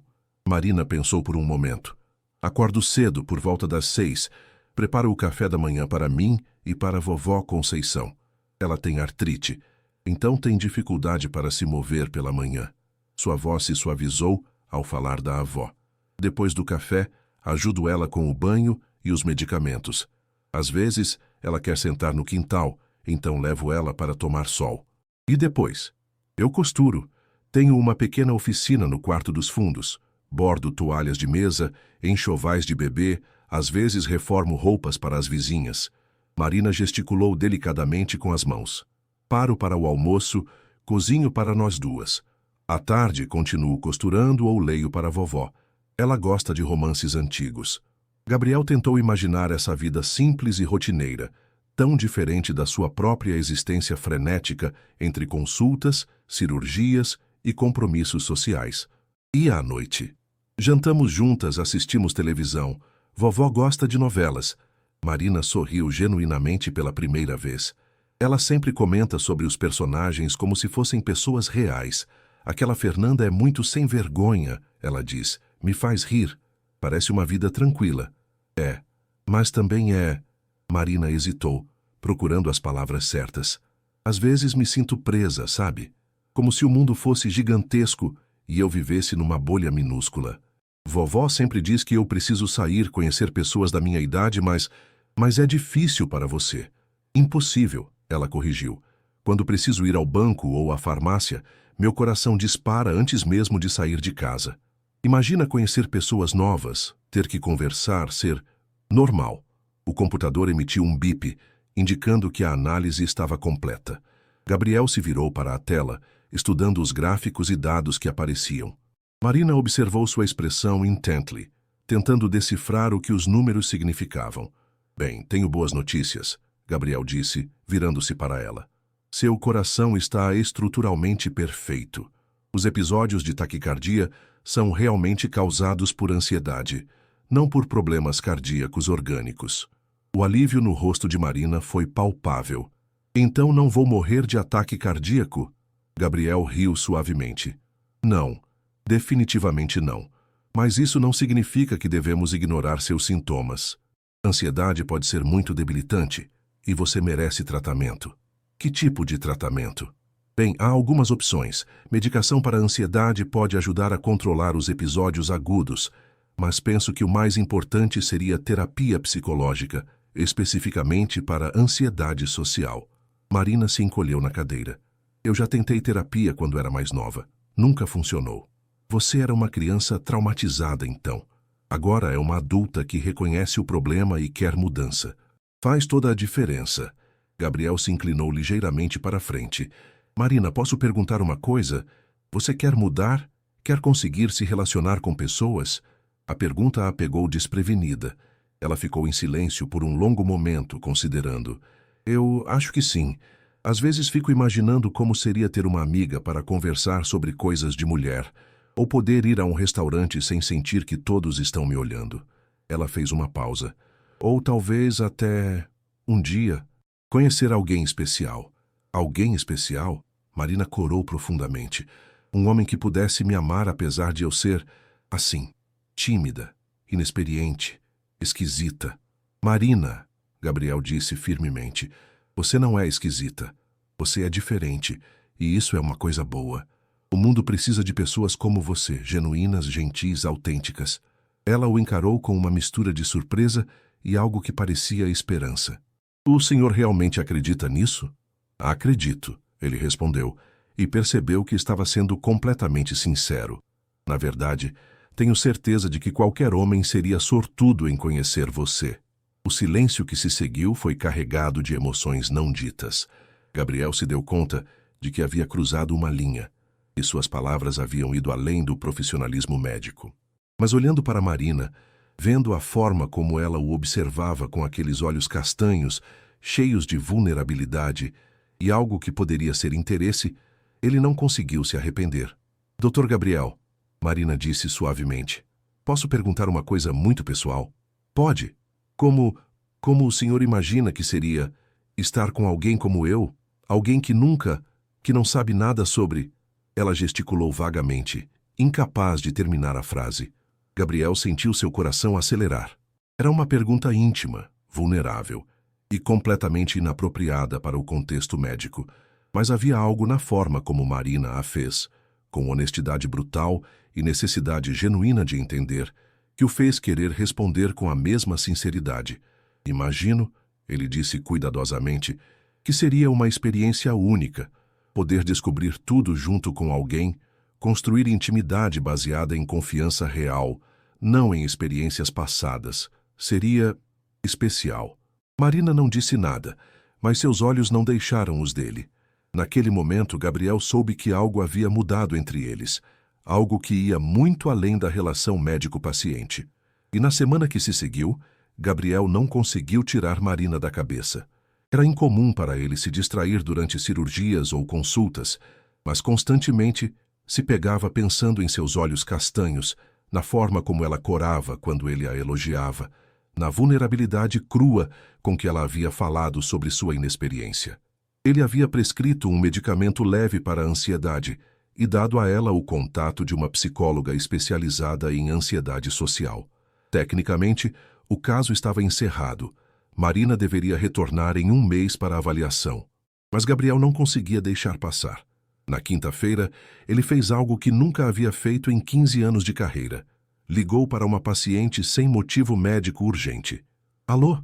Marina pensou por um momento. Acordo cedo, por volta das 6. Preparo o café da manhã para mim e para a vovó Conceição. Ela tem artrite, então tem dificuldade para se mover pela manhã. Sua voz se suavizou ao falar da avó. Depois do café, ajudo ela com o banho e os medicamentos. Às vezes, ela quer sentar no quintal, então levo ela para tomar sol. E depois? Eu costuro. Tenho uma pequena oficina no quarto dos fundos. Bordo toalhas de mesa, enxovais de bebê, às vezes reformo roupas para as vizinhas. Marina gesticulou delicadamente com as mãos. Paro para o almoço, cozinho para nós duas. À tarde, continuo costurando ou leio para a vovó. Ela gosta de romances antigos. Gabriel tentou imaginar essa vida simples e rotineira, tão diferente da sua própria existência frenética entre consultas, cirurgias e compromissos sociais. E à noite? Jantamos juntas, assistimos televisão. Vovó gosta de novelas. Marina sorriu genuinamente pela primeira vez. Ela sempre comenta sobre os personagens como se fossem pessoas reais. Aquela Fernanda é muito sem vergonha, ela diz. Me faz rir. Parece uma vida tranquila. É, mas também é... Marina hesitou, procurando as palavras certas. Às vezes me sinto presa, sabe? Como se o mundo fosse gigantesco e eu vivesse numa bolha minúscula. Vovó sempre diz que eu preciso sair, conhecer pessoas da minha idade, mas é difícil para você. Impossível, ela corrigiu. Quando preciso ir ao banco ou à farmácia, meu coração dispara antes mesmo de sair de casa. Imagina conhecer pessoas novas, ter que conversar, ser normal. O computador emitiu um bip, indicando que a análise estava completa. Gabriel se virou para a tela, estudando os gráficos e dados que apareciam. Marina observou sua expressão intently, tentando decifrar o que os números significavam. Bem, tenho boas notícias, Gabriel disse, virando-se para ela. Seu coração está estruturalmente perfeito. Os episódios de taquicardia são realmente causados por ansiedade, não por problemas cardíacos orgânicos. O alívio no rosto de Marina foi palpável. Então não vou morrer de ataque cardíaco? Gabriel riu suavemente. Não, definitivamente não. Mas isso não significa que devemos ignorar seus sintomas. Ansiedade pode ser muito debilitante e você merece tratamento. Que tipo de tratamento? Bem, há algumas opções. Medicação para a ansiedade pode ajudar a controlar os episódios agudos, mas penso que o mais importante seria terapia psicológica, especificamente para ansiedade social. Marina se encolheu na cadeira. Eu já tentei terapia quando era mais nova. Nunca funcionou. Você era uma criança traumatizada, então. Agora é uma adulta que reconhece o problema e quer mudança. Faz toda a diferença. Gabriel se inclinou ligeiramente para a frente. Marina, posso perguntar uma coisa? Você quer mudar? Quer conseguir se relacionar com pessoas? A pergunta a pegou desprevenida. Ela ficou em silêncio por um longo momento, considerando. Eu acho que sim. Às vezes fico imaginando como seria ter uma amiga para conversar sobre coisas de mulher, ou poder ir a um restaurante sem sentir que todos estão me olhando. Ela fez uma pausa. Ou talvez até, um dia, conhecer alguém especial. Alguém especial? Marina corou profundamente. Um homem que pudesse me amar apesar de eu ser, assim, tímida, inexperiente, esquisita. Marina, Gabriel disse firmemente, você não é esquisita. Você é diferente, e isso é uma coisa boa. O mundo precisa de pessoas como você, genuínas, gentis, autênticas. Ela o encarou com uma mistura de surpresa e algo que parecia esperança. O senhor realmente acredita nisso? Acredito, ele respondeu, e percebeu que estava sendo completamente sincero. Na verdade, tenho certeza de que qualquer homem seria sortudo em conhecer você. O silêncio que se seguiu foi carregado de emoções não ditas. Gabriel se deu conta de que havia cruzado uma linha, e suas palavras haviam ido além do profissionalismo médico. Mas olhando para Marina, vendo a forma como ela o observava com aqueles olhos castanhos, cheios de vulnerabilidade e algo que poderia ser interesse, ele não conseguiu se arrepender. Dr. Gabriel, Marina disse suavemente, posso perguntar uma coisa muito pessoal? Pode. Como o senhor imagina que seria estar com alguém como eu? Alguém que não sabe nada sobre... Ela gesticulou vagamente, incapaz de terminar a frase. Gabriel sentiu seu coração acelerar. Era uma pergunta íntima, vulnerável e completamente inapropriada para o contexto médico, mas havia algo na forma como Marina a fez, com honestidade brutal e necessidade genuína de entender, que o fez querer responder com a mesma sinceridade. Imagino, ele disse cuidadosamente, que seria uma experiência única, poder descobrir tudo junto com alguém, construir intimidade baseada em confiança real, não em experiências passadas. Seria especial. Marina não disse nada, mas seus olhos não deixaram os dele. Naquele momento, Gabriel soube que algo havia mudado entre eles, algo que ia muito além da relação médico-paciente. E na semana que se seguiu, Gabriel não conseguiu tirar Marina da cabeça. Era incomum para ele se distrair durante cirurgias ou consultas, mas constantemente se pegava pensando em seus olhos castanhos, na forma como ela corava quando ele a elogiava, na vulnerabilidade crua com que ela havia falado sobre sua inexperiência. Ele havia prescrito um medicamento leve para a ansiedade e dado a ela o contato de uma psicóloga especializada em ansiedade social. Tecnicamente, o caso estava encerrado. Marina deveria retornar em 1 mês para a avaliação. Mas Gabriel não conseguia deixar passar. Na quinta-feira, ele fez algo que nunca havia feito em 15 anos de carreira. Ligou para uma paciente sem motivo médico urgente. Alô?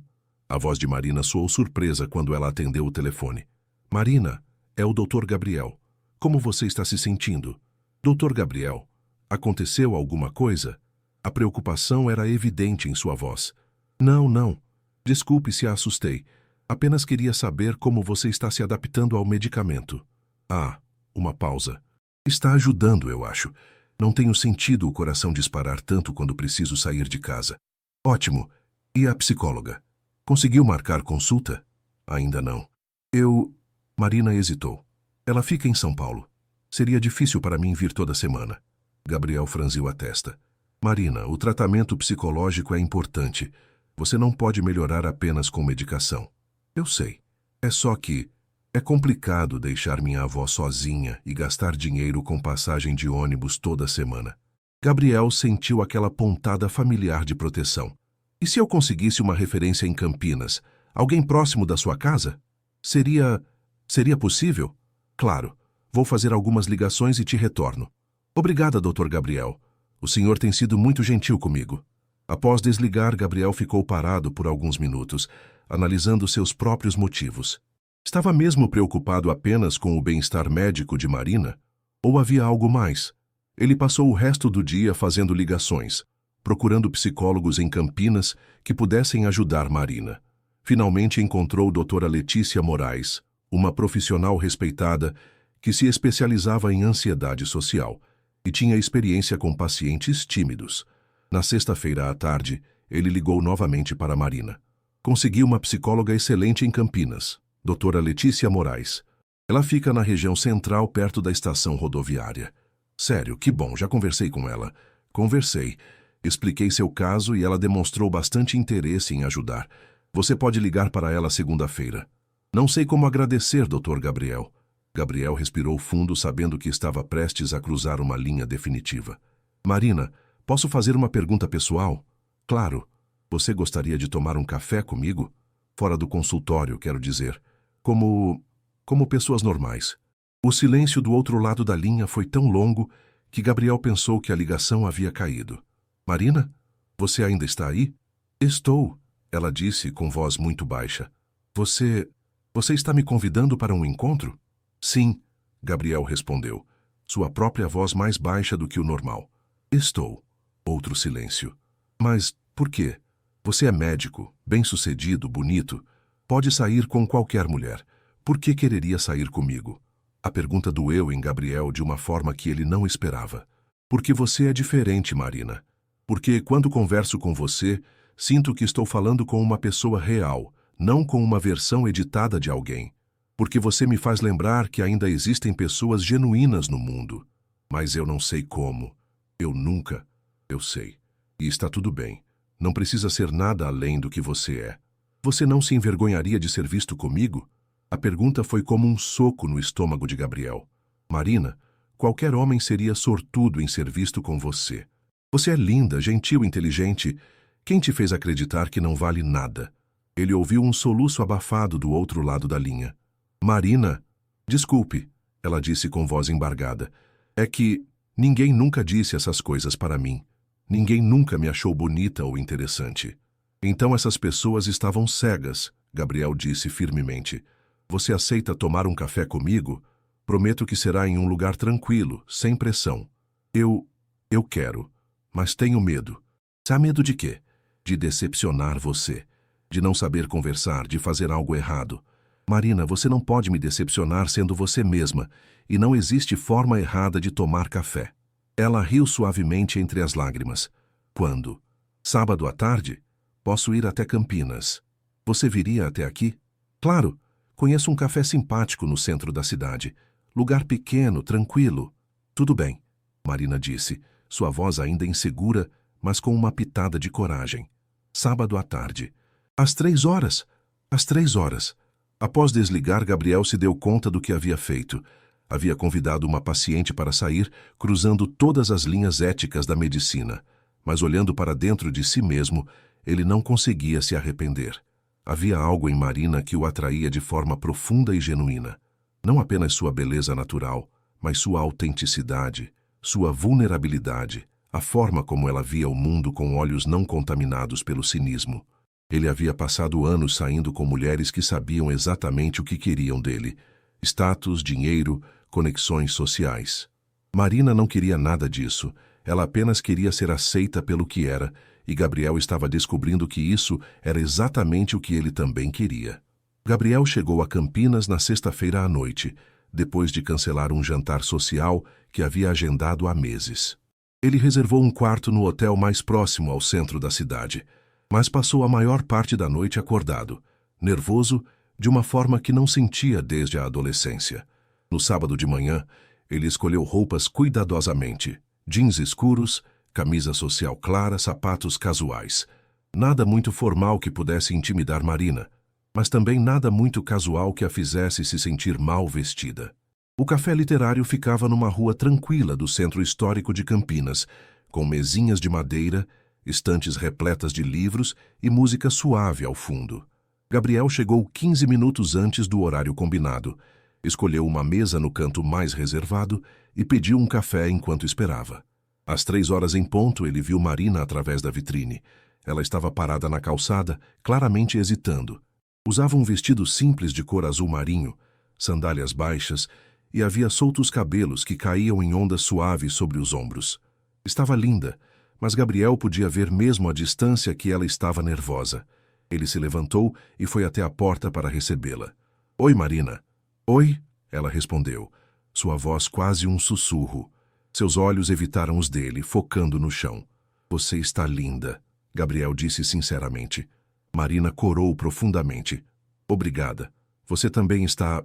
A voz de Marina soou surpresa quando ela atendeu o telefone. Marina, é o Dr. Gabriel. Como você está se sentindo? Dr. Gabriel, aconteceu alguma coisa? A preocupação era evidente em sua voz. Não. Desculpe se a assustei. Apenas queria saber como você está se adaptando ao medicamento. Ah, uma pausa. Está ajudando, eu acho. Não tenho sentido o coração disparar tanto quando preciso sair de casa. Ótimo. E a psicóloga? Conseguiu marcar consulta? Ainda não. Marina hesitou. Ela fica em São Paulo. Seria difícil para mim vir toda semana. Gabriel franziu a testa. Marina, o tratamento psicológico é importante. Você não pode melhorar apenas com medicação. Eu sei. É só que é complicado deixar minha avó sozinha e gastar dinheiro com passagem de ônibus toda semana. Gabriel sentiu aquela pontada familiar de proteção. E se eu conseguisse uma referência em Campinas? Alguém próximo da sua casa? Seria possível? Claro. Vou fazer algumas ligações e te retorno. Obrigada, Dr. Gabriel. O senhor tem sido muito gentil comigo. Após desligar, Gabriel ficou parado por alguns minutos, analisando seus próprios motivos. Estava mesmo preocupado apenas com o bem-estar médico de Marina? Ou havia algo mais? Ele passou o resto do dia fazendo ligações, procurando psicólogos em Campinas que pudessem ajudar Marina. Finalmente encontrou doutora Letícia Moraes, uma profissional respeitada que se especializava em ansiedade social e tinha experiência com pacientes tímidos. Na sexta-feira à tarde, ele ligou novamente para Marina. Conseguiu uma psicóloga excelente em Campinas, doutora Letícia Moraes. Ela fica na região central, perto da estação rodoviária. Sério, que bom, já conversei com ela. Conversei. Expliquei seu caso e ela demonstrou bastante interesse em ajudar. Você pode ligar para ela segunda-feira. Não sei como agradecer, Dr. Gabriel. Gabriel respirou fundo, sabendo que estava prestes a cruzar uma linha definitiva. Marina, posso fazer uma pergunta pessoal? Claro. Você gostaria de tomar um café comigo? Fora do consultório, quero dizer. Como pessoas normais. O silêncio do outro lado da linha foi tão longo que Gabriel pensou que a ligação havia caído. Marina? Você ainda está aí? Estou, ela disse com voz muito baixa. Você está me convidando para um encontro? Sim, Gabriel respondeu, sua própria voz mais baixa do que o normal. Estou. Outro silêncio. Mas por quê? Você é médico, bem-sucedido, bonito. Pode sair com qualquer mulher. Por que quereria sair comigo? A pergunta doeu em Gabriel de uma forma que ele não esperava. Porque você é diferente, Marina. Porque quando converso com você, sinto que estou falando com uma pessoa real, não com uma versão editada de alguém. Porque você me faz lembrar que ainda existem pessoas genuínas no mundo. Mas eu não sei como. Eu nunca. Eu sei. E está tudo bem. Não precisa ser nada além do que você é. Você não se envergonharia de ser visto comigo? A pergunta foi como um soco no estômago de Gabriel. Marina, qualquer homem seria sortudo em ser visto com você. Você é linda, gentil, inteligente. Quem te fez acreditar que não vale nada? Ele ouviu um soluço abafado do outro lado da linha. Marina, desculpe, ela disse com voz embargada. É que ninguém nunca disse essas coisas para mim. Ninguém nunca me achou bonita ou interessante. Então essas pessoas estavam cegas, Gabriel disse firmemente. Você aceita tomar um café comigo? Prometo que será em um lugar tranquilo, sem pressão. Eu quero, mas tenho medo. Há medo de quê? De decepcionar você, de não saber conversar, de fazer algo errado. Marina, você não pode me decepcionar sendo você mesma, e não existe forma errada de tomar café. Ela riu suavemente entre as lágrimas. Quando? Sábado à tarde? Posso ir até Campinas. Você viria até aqui? Claro. Conheço um café simpático no centro da cidade. Lugar pequeno, tranquilo. Tudo bem, Marina disse, sua voz ainda insegura, mas com uma pitada de coragem. Sábado à tarde. Às 3 horas. Às 3 horas. Após desligar, Gabriel se deu conta do que havia feito. Havia convidado uma paciente para sair, cruzando todas as linhas éticas da medicina. Mas olhando para dentro de si mesmo, ele não conseguia se arrepender. Havia algo em Marina que o atraía de forma profunda e genuína. Não apenas sua beleza natural, mas sua autenticidade, sua vulnerabilidade, a forma como ela via o mundo com olhos não contaminados pelo cinismo. Ele havia passado anos saindo com mulheres que sabiam exatamente o que queriam dele: status, dinheiro, conexões sociais. Marina não queria nada disso. Ela apenas queria ser aceita pelo que era, e Gabriel estava descobrindo que isso era exatamente o que ele também queria. Gabriel chegou a Campinas na sexta-feira à noite, depois de cancelar um jantar social que havia agendado há meses. Ele reservou um quarto no hotel mais próximo ao centro da cidade, mas passou a maior parte da noite acordado, nervoso, de uma forma que não sentia desde a adolescência. No sábado de manhã, ele escolheu roupas cuidadosamente, jeans escuros, camisa social clara, sapatos casuais. Nada muito formal que pudesse intimidar Marina, mas também nada muito casual que a fizesse se sentir mal vestida. O café literário ficava numa rua tranquila do centro histórico de Campinas, com mesinhas de madeira, estantes repletas de livros e música suave ao fundo. Gabriel chegou 15 minutos antes do horário combinado, escolheu uma mesa no canto mais reservado e pediu um café enquanto esperava. Às 3 horas em ponto, ele viu Marina através da vitrine. Ela estava parada na calçada, claramente hesitando. Usava um vestido simples de cor azul marinho, sandálias baixas, e havia soltos cabelos que caíam em ondas suaves sobre os ombros. Estava linda, mas Gabriel podia ver mesmo à distância que ela estava nervosa. Ele se levantou e foi até a porta para recebê-la. Oi, Marina. Oi, ela respondeu, sua voz quase um sussurro. Seus olhos evitaram os dele, focando no chão. Você está linda, Gabriel disse sinceramente. Marina corou profundamente. Obrigada. Você também está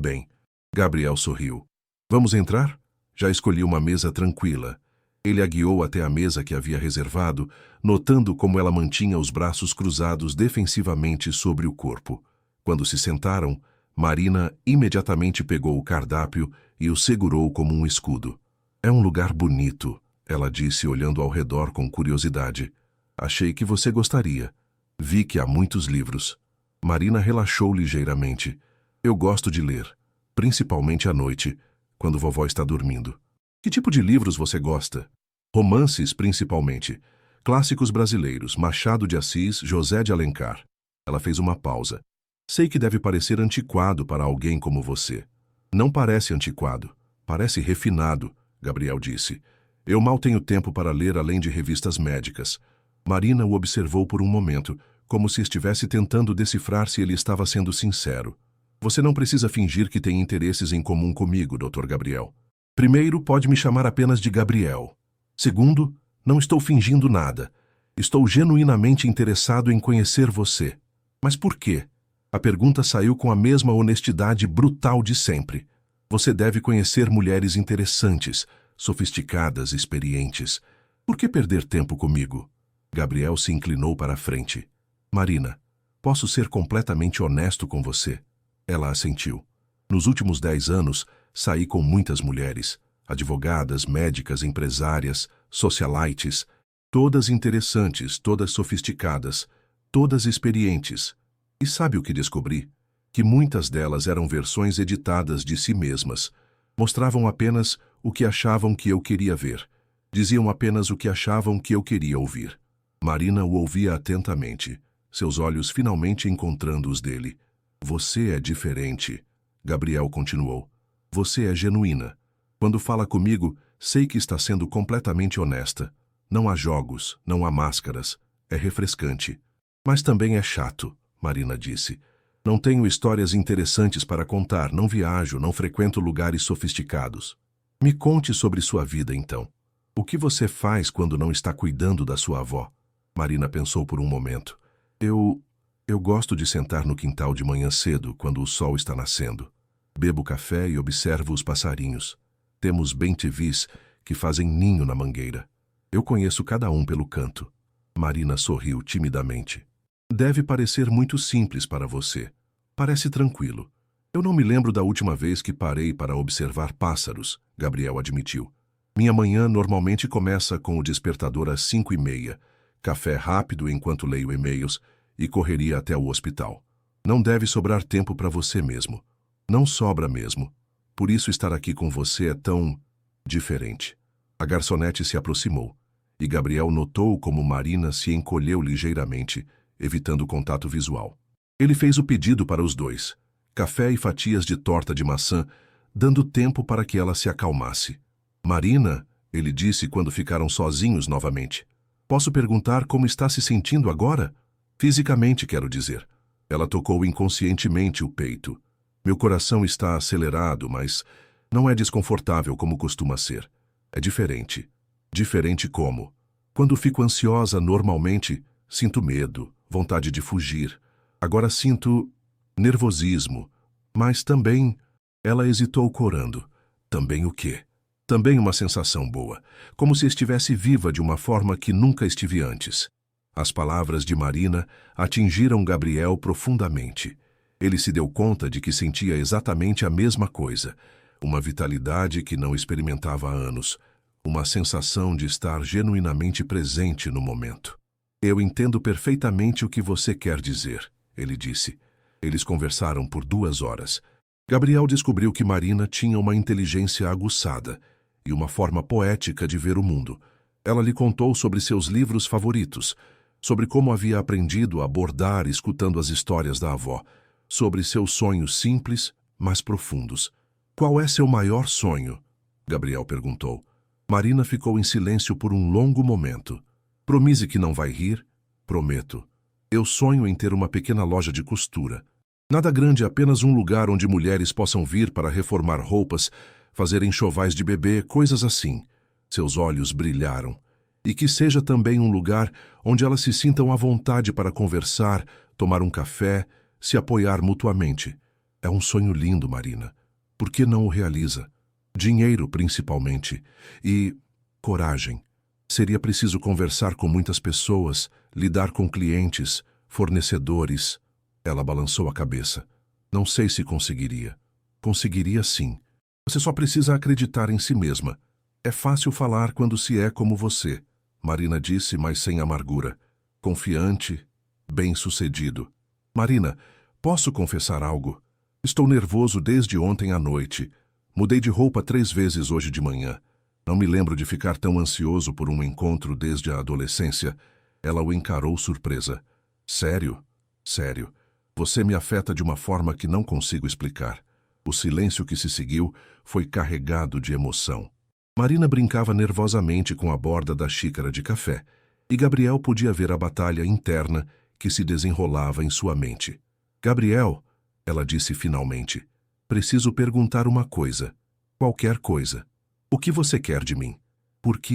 bem. Gabriel sorriu. Vamos entrar? Já escolhi uma mesa tranquila. Ele a guiou até a mesa que havia reservado, notando como ela mantinha os braços cruzados defensivamente sobre o corpo. Quando se sentaram, Marina imediatamente pegou o cardápio e o segurou como um escudo. É um lugar bonito, ela disse olhando ao redor com curiosidade. Achei que você gostaria. Vi que há muitos livros. Marina relaxou ligeiramente. Eu gosto de ler. principalmente à noite, quando vovó está dormindo. Que tipo de livros você gosta? Romances, principalmente. Clássicos brasileiros, Machado de Assis, José de Alencar. Ela fez uma pausa. Sei que deve parecer antiquado para alguém como você. Não parece antiquado. Parece refinado, Gabriel disse. Eu mal tenho tempo para ler além de revistas médicas. Marina o observou por um momento, como se estivesse tentando decifrar se ele estava sendo sincero. Você não precisa fingir que tem interesses em comum comigo, Dr. Gabriel. Primeiro, pode me chamar apenas de Gabriel. Segundo, não estou fingindo nada. Estou genuinamente interessado em conhecer você. Mas por quê? A pergunta saiu com a mesma honestidade brutal de sempre. Você deve conhecer mulheres interessantes, sofisticadas, experientes. Por que perder tempo comigo? Gabriel se inclinou para a frente. Marina, posso ser completamente honesto com você? Ela assentiu. Nos últimos 10 anos, saí com muitas mulheres. Advogadas, médicas, empresárias, socialites. Todas interessantes, todas sofisticadas, todas experientes. E sabe o que descobri? Que muitas delas eram versões editadas de si mesmas. Mostravam apenas o que achavam que eu queria ver. Diziam apenas o que achavam que eu queria ouvir. Marina o ouvia atentamente, seus olhos finalmente encontrando os dele. Você é diferente, Gabriel continuou. Você é genuína. Quando fala comigo, sei que está sendo completamente honesta. Não há jogos, não há máscaras. É refrescante. Mas também é chato, Marina disse. Não tenho histórias interessantes para contar, não viajo, não frequento lugares sofisticados. Me conte sobre sua vida, então. O que você faz quando não está cuidando da sua avó? Marina pensou por um momento. Eu gosto de sentar no quintal de manhã cedo, quando o sol está nascendo. Bebo café e observo os passarinhos. Temos bem-te-vis que fazem ninho na mangueira. Eu conheço cada um pelo canto. Marina sorriu timidamente. Deve parecer muito simples para você. Parece tranquilo. Eu não me lembro da última vez que parei para observar pássaros, Gabriel admitiu. Minha manhã normalmente começa com o despertador às 5:30, café rápido enquanto leio e-mails e correria até o hospital. Não deve sobrar tempo para você mesmo. Não sobra mesmo. Por isso estar aqui com você é tão diferente. A garçonete se aproximou, e Gabriel notou como Marina se encolheu ligeiramente, evitando contato visual. Ele fez o pedido para os dois, café e fatias de torta de maçã, dando tempo para que ela se acalmasse. Marina, ele disse quando ficaram sozinhos novamente. Posso perguntar como está se sentindo agora? Fisicamente, quero dizer. Ela tocou inconscientemente o peito. Meu coração está acelerado, mas não é desconfortável como costuma ser. É diferente. Diferente como? Quando fico ansiosa, normalmente, sinto medo, vontade de fugir. Agora sinto nervosismo, mas também... Ela hesitou corando. Também o quê? Também uma sensação boa, como se estivesse viva de uma forma que nunca estive antes. As palavras de Marina atingiram Gabriel profundamente. Ele se deu conta de que sentia exatamente a mesma coisa, uma vitalidade que não experimentava há anos, uma sensação de estar genuinamente presente no momento. Eu entendo perfeitamente o que você quer dizer, ele disse. Eles conversaram por 2 horas. Gabriel descobriu que Marina tinha uma inteligência aguçada e uma forma poética de ver o mundo. Ela lhe contou sobre seus livros favoritos, sobre como havia aprendido a bordar escutando as histórias da avó, sobre seus sonhos simples, mas profundos. Qual é seu maior sonho? Gabriel perguntou. Marina ficou em silêncio por um longo momento. Promise que não vai rir? Prometo. Eu sonho em ter uma pequena loja de costura. Nada grande, apenas um lugar onde mulheres possam vir para reformar roupas, fazer enxovais de bebê, coisas assim. Seus olhos brilharam. E que seja também um lugar onde elas se sintam à vontade para conversar, tomar um café, se apoiar mutuamente. É um sonho lindo, Marina. Por que não o realiza? Dinheiro, principalmente. E coragem. Seria preciso conversar com muitas pessoas, lidar com clientes, fornecedores. Ela balançou a cabeça. Não sei se conseguiria. Conseguiria sim. Você só precisa acreditar em si mesma. É fácil falar quando se é como você, Marina disse, mas sem amargura. Confiante, bem-sucedido. Marina, posso confessar algo? Estou nervoso desde ontem à noite. Mudei de roupa 3 vezes hoje de manhã. Não me lembro de ficar tão ansioso por um encontro desde a adolescência. Ela o encarou surpresa. Sério? Sério. Você me afeta de uma forma que não consigo explicar. O silêncio que se seguiu foi carregado de emoção. Marina brincava nervosamente com a borda da xícara de café, e Gabriel podia ver a batalha interna que se desenrolava em sua mente. Gabriel, ela disse finalmente, preciso perguntar uma coisa. Qualquer coisa. O que você quer de mim? Porque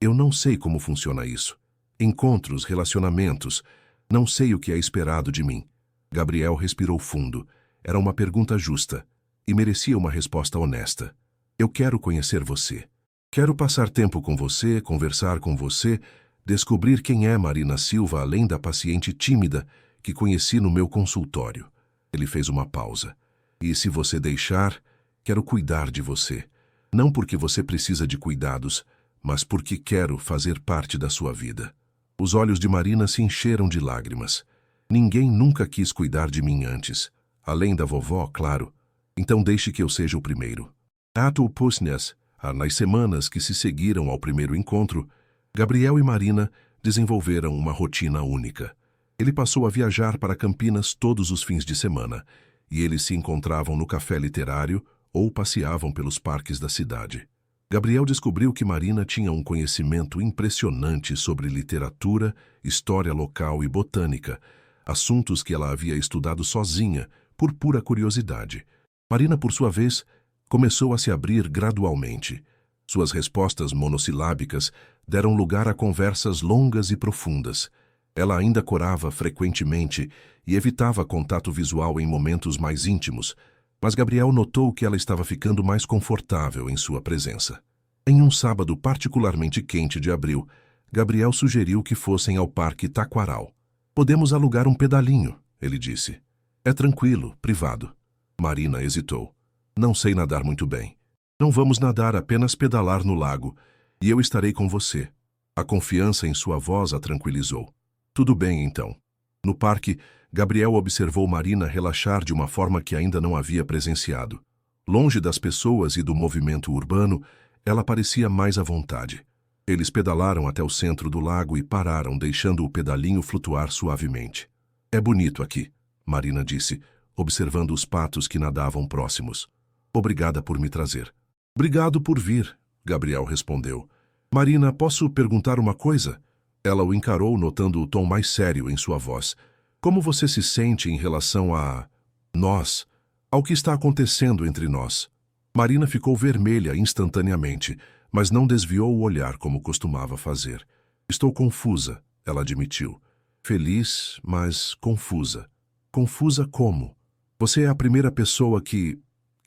eu não sei como funciona isso. Encontros, relacionamentos, não sei o que é esperado de mim. Gabriel respirou fundo. Era uma pergunta justa e merecia uma resposta honesta. Eu quero conhecer você. Quero passar tempo com você, conversar com você, descobrir quem é Marina Silva além da paciente tímida que conheci no meu consultório. Ele fez uma pausa. E se você deixar, quero cuidar de você. Não porque você precisa de cuidados, mas porque quero fazer parte da sua vida. Os olhos de Marina se encheram de lágrimas. Ninguém nunca quis cuidar de mim antes. Além da vovó, claro. Então deixe que eu seja o primeiro. Ato Pusnias, nas semanas que se seguiram ao primeiro encontro, Gabriel e Marina desenvolveram uma rotina única. Ele passou a viajar para Campinas todos os fins de semana, e eles se encontravam no café literário ou passeavam pelos parques da cidade. Gabriel descobriu que Marina tinha um conhecimento impressionante sobre literatura, história local e botânica, assuntos que ela havia estudado sozinha, por pura curiosidade. Marina, por sua vez, começou a se abrir gradualmente. Suas respostas monossilábicas deram lugar a conversas longas e profundas. Ela ainda corava frequentemente e evitava contato visual em momentos mais íntimos, mas Gabriel notou que ela estava ficando mais confortável em sua presença. Em um sábado particularmente quente de abril, Gabriel sugeriu que fossem ao Parque Taquaral. Podemos alugar um pedalinho, ele disse. É tranquilo, privado. Marina hesitou. Não sei nadar muito bem. Não vamos nadar, apenas pedalar no lago, e eu estarei com você. A confiança em sua voz a tranquilizou. Tudo bem, então. No parque, Gabriel observou Marina relaxar de uma forma que ainda não havia presenciado. Longe das pessoas e do movimento urbano, ela parecia mais à vontade. Eles pedalaram até o centro do lago e pararam, deixando o pedalinho flutuar suavemente. É bonito aqui, Marina disse, observando os patos que nadavam próximos. Obrigada por me trazer. Obrigado por vir, Gabriel respondeu. Marina, posso perguntar uma coisa? Ela o encarou, notando o tom mais sério em sua voz. Como você se sente em relação a nós, ao que está acontecendo entre nós? Marina ficou vermelha instantaneamente, mas não desviou o olhar como costumava fazer. Estou confusa, ela admitiu. Feliz, mas confusa. Confusa como? Você é a primeira pessoa que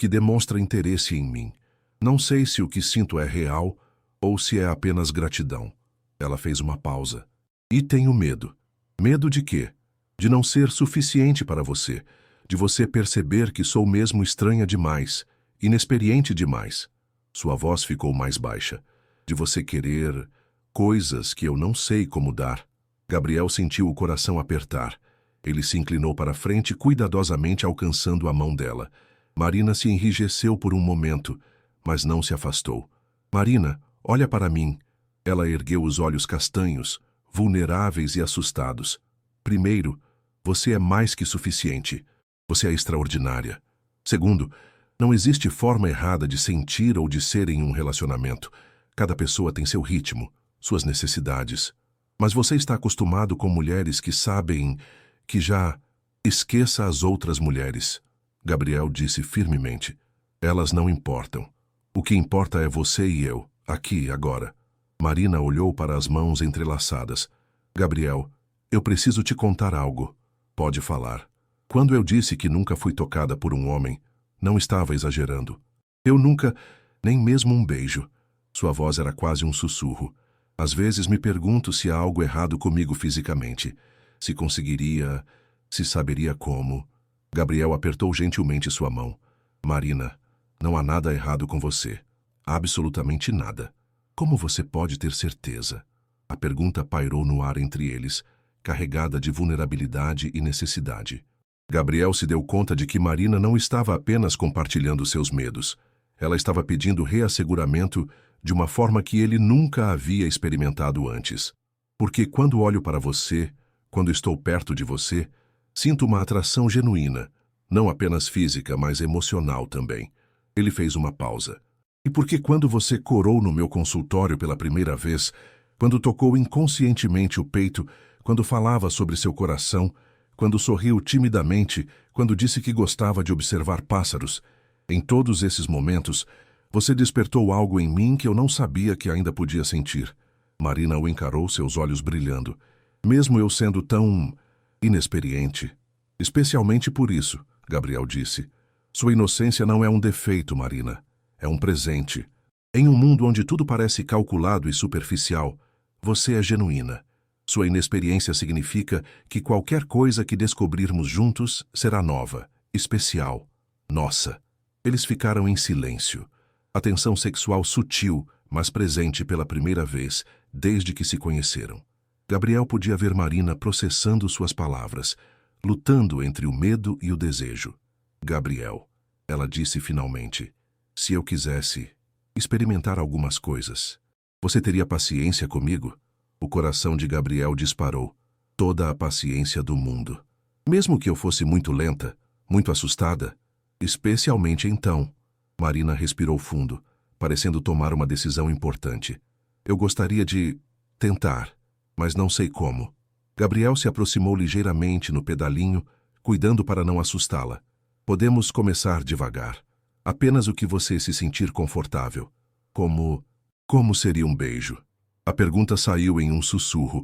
demonstra interesse em mim. Não sei se o que sinto é real ou se é apenas gratidão. Ela fez uma pausa. E tenho medo. Medo de quê? De não ser suficiente para você. De você perceber que sou mesmo estranha demais, inexperiente demais. Sua voz ficou mais baixa. De você querer coisas que eu não sei como dar. Gabriel sentiu o coração apertar. Ele se inclinou para frente, cuidadosamente alcançando a mão dela. Marina se enrijeceu por um momento, mas não se afastou. Marina, olha para mim. Ela ergueu os olhos castanhos, vulneráveis e assustados. Primeiro, você é mais que suficiente. Você é extraordinária. Segundo, não existe forma errada de sentir ou de ser em um relacionamento. Cada pessoa tem seu ritmo, suas necessidades. Mas você está acostumado com mulheres que sabem que já esqueça as outras mulheres. Gabriel disse firmemente. Elas não importam. O que importa é você e eu, aqui, agora. Marina olhou para as mãos entrelaçadas. Gabriel, eu preciso te contar algo. Pode falar. Quando eu disse que nunca fui tocada por um homem, não estava exagerando. Eu nunca, nem mesmo um beijo. Sua voz era quase um sussurro. Às vezes me pergunto se há algo errado comigo fisicamente. Se conseguiria, se saberia como. Gabriel apertou gentilmente sua mão. Marina, não há nada errado com você. Absolutamente nada. Como você pode ter certeza? A pergunta pairou no ar entre eles, carregada de vulnerabilidade e necessidade. Gabriel se deu conta de que Marina não estava apenas compartilhando seus medos. Ela estava pedindo reasseguramento de uma forma que ele nunca havia experimentado antes. Porque quando olho para você, quando estou perto de você, sinto uma atração genuína, não apenas física, mas emocional também. Ele fez uma pausa. E porque quando você corou no meu consultório pela primeira vez, quando tocou inconscientemente o peito, quando falava sobre seu coração, quando sorriu timidamente, quando disse que gostava de observar pássaros, em todos esses momentos, você despertou algo em mim que eu não sabia que ainda podia sentir. Marina o encarou, seus olhos brilhando. Mesmo eu sendo tão inexperiente. Especialmente por isso, Gabriel disse. Sua inocência não é um defeito, Marina. É um presente. Em um mundo onde tudo parece calculado e superficial, você é genuína. Sua inexperiência significa que qualquer coisa que descobrirmos juntos será nova, especial, nossa. Eles ficaram em silêncio. A tensão sexual sutil, mas presente pela primeira vez, desde que se conheceram. Gabriel podia ver Marina processando suas palavras, lutando entre o medo e o desejo. Gabriel, ela disse finalmente, se eu quisesse experimentar algumas coisas, você teria paciência comigo? O coração de Gabriel disparou. Toda a paciência do mundo. Mesmo que eu fosse muito lenta, muito assustada, especialmente então. Marina respirou fundo, parecendo tomar uma decisão importante. Eu gostaria de tentar, mas não sei como. Gabriel se aproximou ligeiramente no pedalinho, cuidando para não assustá-la. Podemos começar devagar. Apenas o que você se sentir confortável. Como seria um beijo? A pergunta saiu em um sussurro,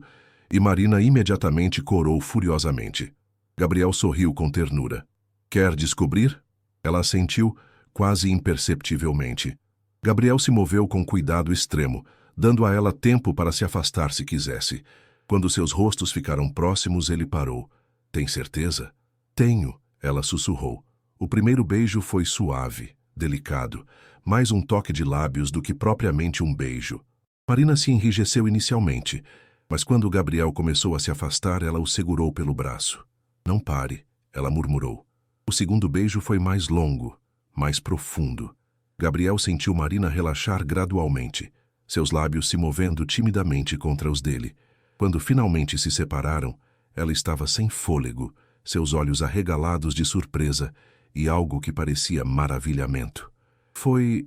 e Marina imediatamente corou furiosamente. Gabriel sorriu com ternura. Quer descobrir? Ela assentiu, quase imperceptivelmente. Gabriel se moveu com cuidado extremo, dando a ela tempo para se afastar se quisesse. Quando seus rostos ficaram próximos, ele parou. Tem certeza? Tenho, ela sussurrou. O primeiro beijo foi suave, delicado, mais um toque de lábios do que propriamente um beijo. Marina se enrijeceu inicialmente, mas quando Gabriel começou a se afastar, ela o segurou pelo braço. Não pare, ela murmurou. O segundo beijo foi mais longo, mais profundo. Gabriel sentiu Marina relaxar gradualmente, seus lábios se movendo timidamente contra os dele. Quando finalmente se separaram, ela estava sem fôlego, seus olhos arregalados de surpresa e algo que parecia maravilhamento. Foi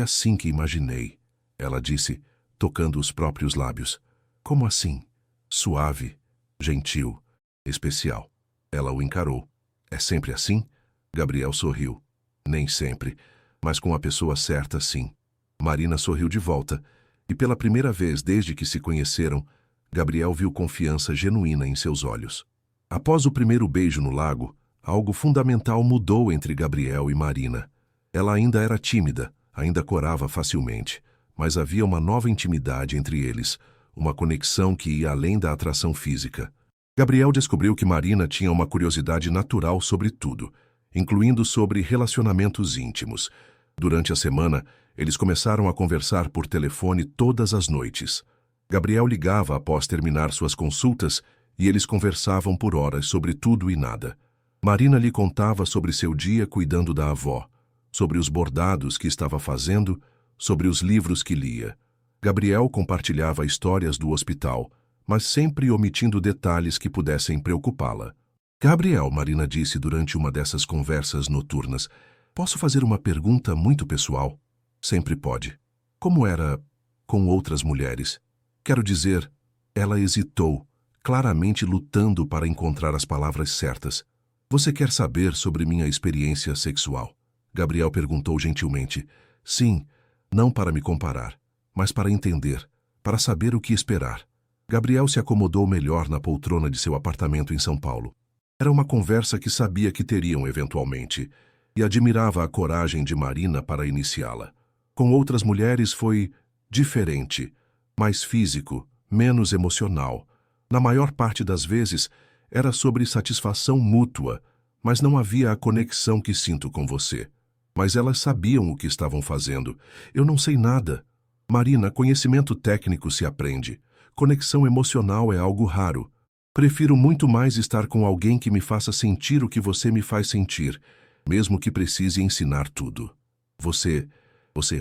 assim que imaginei, ela disse, tocando os próprios lábios. Como assim? Suave, gentil, especial. Ela o encarou. É sempre assim? Gabriel sorriu. Nem sempre, mas com a pessoa certa, sim. Marina sorriu de volta, e pela primeira vez desde que se conheceram, Gabriel viu confiança genuína em seus olhos. Após o primeiro beijo no lago, algo fundamental mudou entre Gabriel e Marina. Ela ainda era tímida, ainda corava facilmente, mas havia uma nova intimidade entre eles, uma conexão que ia além da atração física. Gabriel descobriu que Marina tinha uma curiosidade natural sobre tudo, incluindo sobre relacionamentos íntimos. Durante a semana, eles começaram a conversar por telefone todas as noites. Gabriel ligava após terminar suas consultas e eles conversavam por horas sobre tudo e nada. Marina lhe contava sobre seu dia cuidando da avó, sobre os bordados que estava fazendo, sobre os livros que lia. Gabriel compartilhava histórias do hospital, mas sempre omitindo detalhes que pudessem preocupá-la. Gabriel, Marina disse durante uma dessas conversas noturnas, posso fazer uma pergunta muito pessoal? Sempre pode. Como era com outras mulheres? Quero dizer, ela hesitou, claramente lutando para encontrar as palavras certas. Você quer saber sobre minha experiência sexual? Gabriel perguntou gentilmente. Sim, não para me comparar, mas para entender, para saber o que esperar. Gabriel se acomodou melhor na poltrona de seu apartamento em São Paulo. Era uma conversa que sabia que teriam eventualmente, e admirava a coragem de Marina para iniciá-la. Com outras mulheres foi diferente, mais físico, menos emocional. Na maior parte das vezes, era sobre satisfação mútua, mas não havia a conexão que sinto com você. Mas elas sabiam o que estavam fazendo. Eu não sei nada. Marina, conhecimento técnico se aprende. Conexão emocional é algo raro. Prefiro muito mais estar com alguém que me faça sentir o que você me faz sentir, mesmo que precise ensinar tudo. Você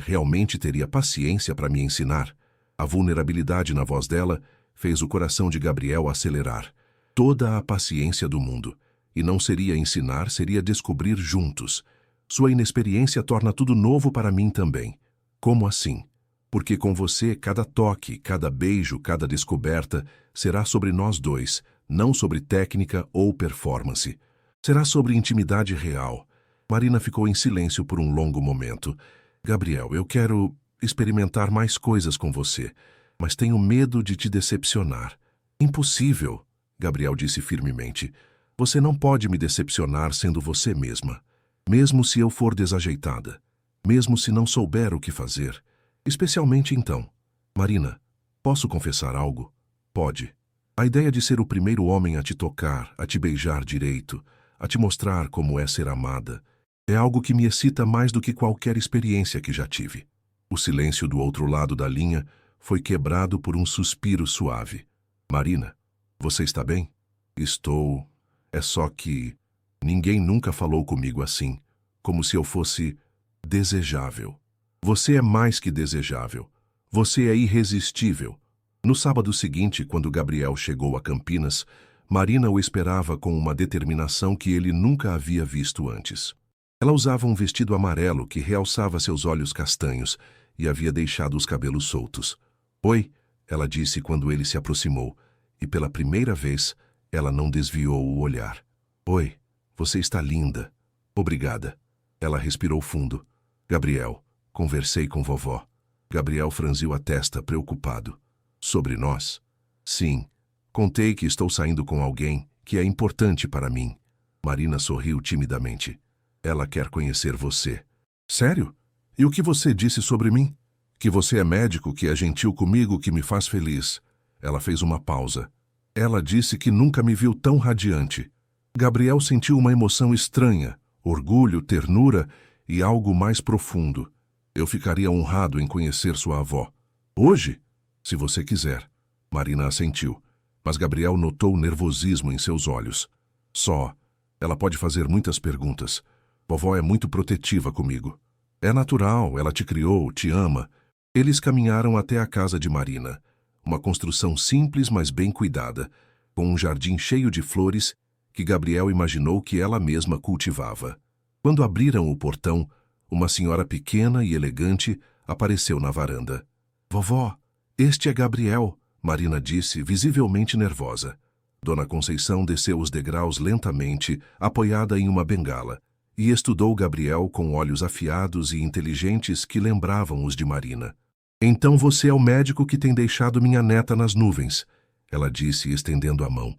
realmente teria paciência para me ensinar? A vulnerabilidade na voz dela fez o coração de Gabriel acelerar. Toda a paciência do mundo. E não seria ensinar, seria descobrir juntos. Sua inexperiência torna tudo novo para mim também. Como assim? Porque com você, cada toque, cada beijo, cada descoberta será sobre nós dois, não sobre técnica ou performance. Será sobre intimidade real. Marina ficou em silêncio por um longo momento. Gabriel, eu quero experimentar mais coisas com você, mas tenho medo de te decepcionar. Impossível, Gabriel disse firmemente. Você não pode me decepcionar sendo você mesma. Mesmo se eu for desajeitada. Mesmo se não souber o que fazer. Especialmente então. Marina, posso confessar algo? Pode. A ideia de ser o primeiro homem a te tocar, a te beijar direito, a te mostrar como é ser amada, é algo que me excita mais do que qualquer experiência que já tive. O silêncio do outro lado da linha foi quebrado por um suspiro suave. Marina, você está bem? Estou. É só que ninguém nunca falou comigo assim, como se eu fosse desejável. Você é mais que desejável. Você é irresistível. No sábado seguinte, quando Gabriel chegou a Campinas, Marina o esperava com uma determinação que ele nunca havia visto antes. Ela usava um vestido amarelo que realçava seus olhos castanhos e havia deixado os cabelos soltos. Oi, ela disse quando ele se aproximou, e pela primeira vez ela não desviou o olhar. Oi, você está linda. Obrigada. Ela respirou fundo. Gabriel, conversei com vovó. Gabriel franziu a testa, preocupado. Sobre nós? Sim. Contei que estou saindo com alguém que é importante para mim. Marina sorriu timidamente. Ela quer conhecer você. Sério? E o que você disse sobre mim? Que você é médico, que é gentil comigo, que me faz feliz. Ela fez uma pausa. Ela disse que nunca me viu tão radiante. Gabriel sentiu uma emoção estranha, orgulho, ternura e algo mais profundo. Eu ficaria honrado em conhecer sua avó. Hoje? Se você quiser. Marina assentiu, mas Gabriel notou nervosismo em seus olhos. Só. Ela pode fazer muitas perguntas. Vovó é muito protetiva comigo. É natural, ela te criou, te ama. Eles caminharam até a casa de Marina. Uma construção simples, mas bem cuidada, com um jardim cheio de flores que Gabriel imaginou que ela mesma cultivava. Quando abriram o portão, uma senhora pequena e elegante apareceu na varanda. Vovó, este é Gabriel, Marina disse, visivelmente nervosa. Dona Conceição desceu os degraus lentamente, apoiada em uma bengala, e estudou Gabriel com olhos afiados e inteligentes que lembravam os de Marina. Então você é o médico que tem deixado minha neta nas nuvens, ela disse, estendendo a mão.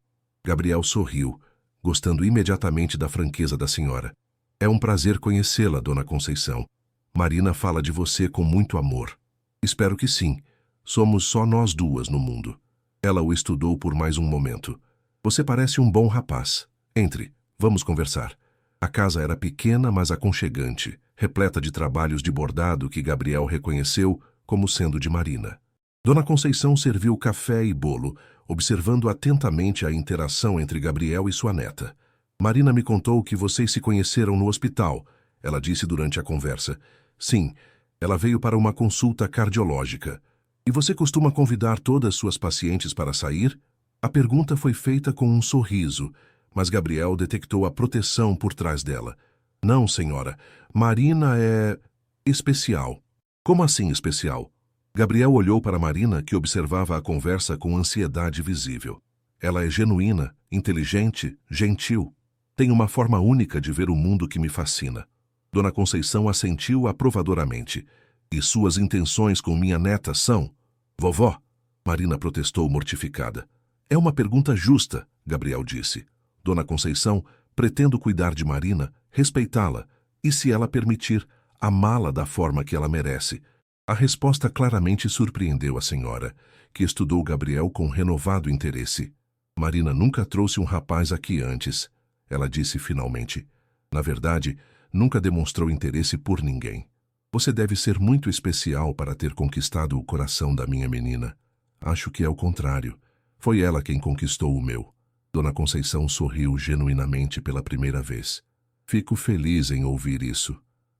Gabriel sorriu, gostando imediatamente da franqueza da senhora. É um prazer conhecê-la, Dona Conceição. Marina fala de você com muito amor. Espero que sim. Somos só nós duas no mundo. Ela o estudou por mais um momento. Você parece um bom rapaz. Entre, vamos conversar. A casa era pequena, mas aconchegante, repleta de trabalhos de bordado que Gabriel reconheceu como sendo de Marina. Dona Conceição serviu café e bolo, observando atentamente a interação entre Gabriel e sua neta. Marina me contou que vocês se conheceram no hospital, ela disse durante a conversa. Sim, ela veio para uma consulta cardiológica. E você costuma convidar todas suas pacientes para sair? A pergunta foi feita com um sorriso, mas Gabriel detectou a proteção por trás dela. Não, senhora, Marina é especial. Como assim especial? Gabriel olhou para Marina, que observava a conversa com ansiedade visível. Ela é genuína, inteligente, gentil. Tem uma forma única de ver o mundo que me fascina. Dona Conceição assentiu aprovadoramente. E suas intenções com minha neta são... Vovó, Marina protestou mortificada. É uma pergunta justa, Gabriel disse. Dona Conceição, pretendo cuidar de Marina, respeitá-la, e se ela permitir, amá-la da forma que ela merece. A resposta claramente surpreendeu a senhora, que estudou Gabriel com renovado interesse. Marina nunca trouxe um rapaz aqui antes, ela disse finalmente. Na verdade, nunca demonstrou interesse por ninguém. Você deve ser muito especial para ter conquistado o coração da minha menina. Acho que é o contrário. Foi ela quem conquistou o meu. Dona Conceição sorriu genuinamente pela primeira vez. Fico feliz em ouvir isso.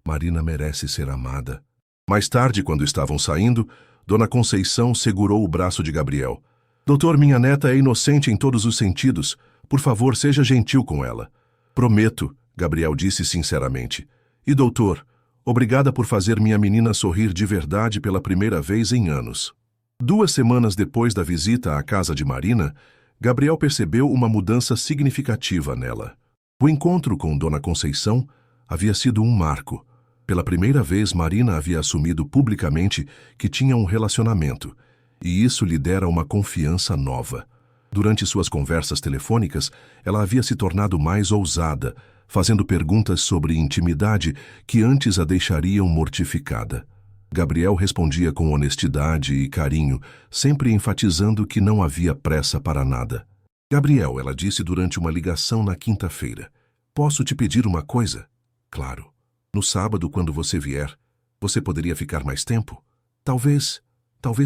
Marina merece ser amada. Mais tarde, quando estavam saindo, Dona Conceição segurou o braço de Gabriel. Doutor, minha neta é inocente em todos os sentidos. Por favor, seja gentil com ela. Prometo, Gabriel disse sinceramente. E doutor, obrigada por fazer minha menina sorrir de verdade pela primeira vez em anos. 2 semanas depois da visita à casa de Marina, Gabriel percebeu uma mudança significativa nela. O encontro com Dona Conceição havia sido um marco. Pela primeira vez, Marina havia assumido publicamente que tinha um relacionamento, e isso lhe dera uma confiança nova. Durante suas conversas telefônicas, ela havia se tornado mais ousada, fazendo perguntas sobre intimidade que antes a deixariam mortificada. Gabriel respondia com honestidade e carinho, sempre enfatizando que não havia pressa para nada. Gabriel, ela disse durante uma ligação na quinta-feira. Posso te pedir uma coisa? Claro. No sábado, quando você vier, você poderia ficar mais tempo? Talvez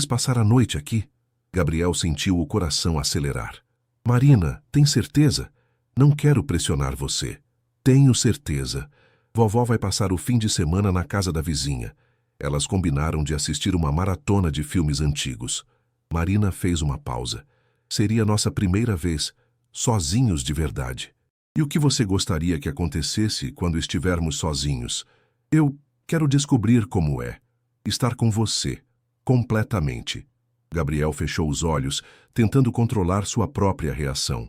passar a noite aqui. Gabriel sentiu o coração acelerar. Marina, tem certeza? Não quero pressionar você. Tenho certeza. Vovó vai passar o fim de semana na casa da vizinha. Elas combinaram de assistir uma maratona de filmes antigos. Marina fez uma pausa. Seria nossa primeira vez, sozinhos de verdade. E o que você gostaria que acontecesse quando estivermos sozinhos? Eu quero descobrir como é. Estar com você, completamente. Gabriel fechou os olhos, tentando controlar sua própria reação.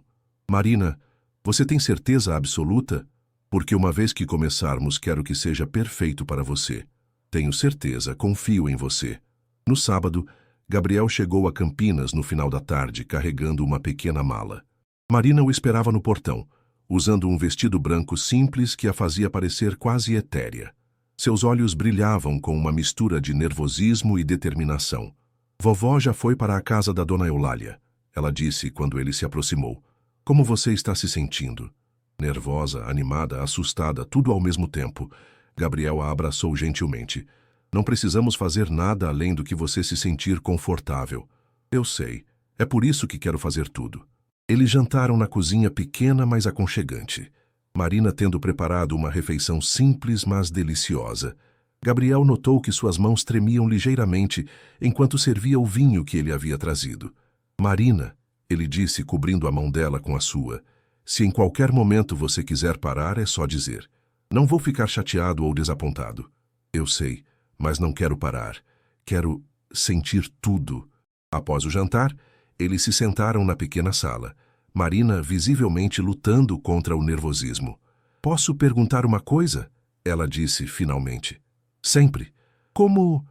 Marina, você tem certeza absoluta? Porque uma vez que começarmos, quero que seja perfeito para você. Tenho certeza, confio em você. No sábado, Gabriel chegou a Campinas no final da tarde, carregando uma pequena mala. Marina o esperava no portão, usando um vestido branco simples que a fazia parecer quase etérea. Seus olhos brilhavam com uma mistura de nervosismo e determinação. Vovó já foi para a casa da dona Eulália, ela disse quando ele se aproximou. Como você está se sentindo? Nervosa, animada, assustada, tudo ao mesmo tempo. Gabriel a abraçou gentilmente. Não precisamos fazer nada além do que você se sentir confortável. Eu sei. É por isso que quero fazer tudo. Eles jantaram na cozinha pequena, mas aconchegante. Marina tendo preparado uma refeição simples, mas deliciosa. Gabriel notou que suas mãos tremiam ligeiramente enquanto servia o vinho que ele havia trazido. Marina, ele disse, cobrindo a mão dela com a sua, se em qualquer momento você quiser parar, é só dizer. Não vou ficar chateado ou desapontado. Eu sei, mas não quero parar. Quero sentir tudo. Após o jantar, eles se sentaram na pequena sala. Marina visivelmente lutando contra o nervosismo. Posso perguntar uma coisa? Ela disse finalmente. Sempre. Como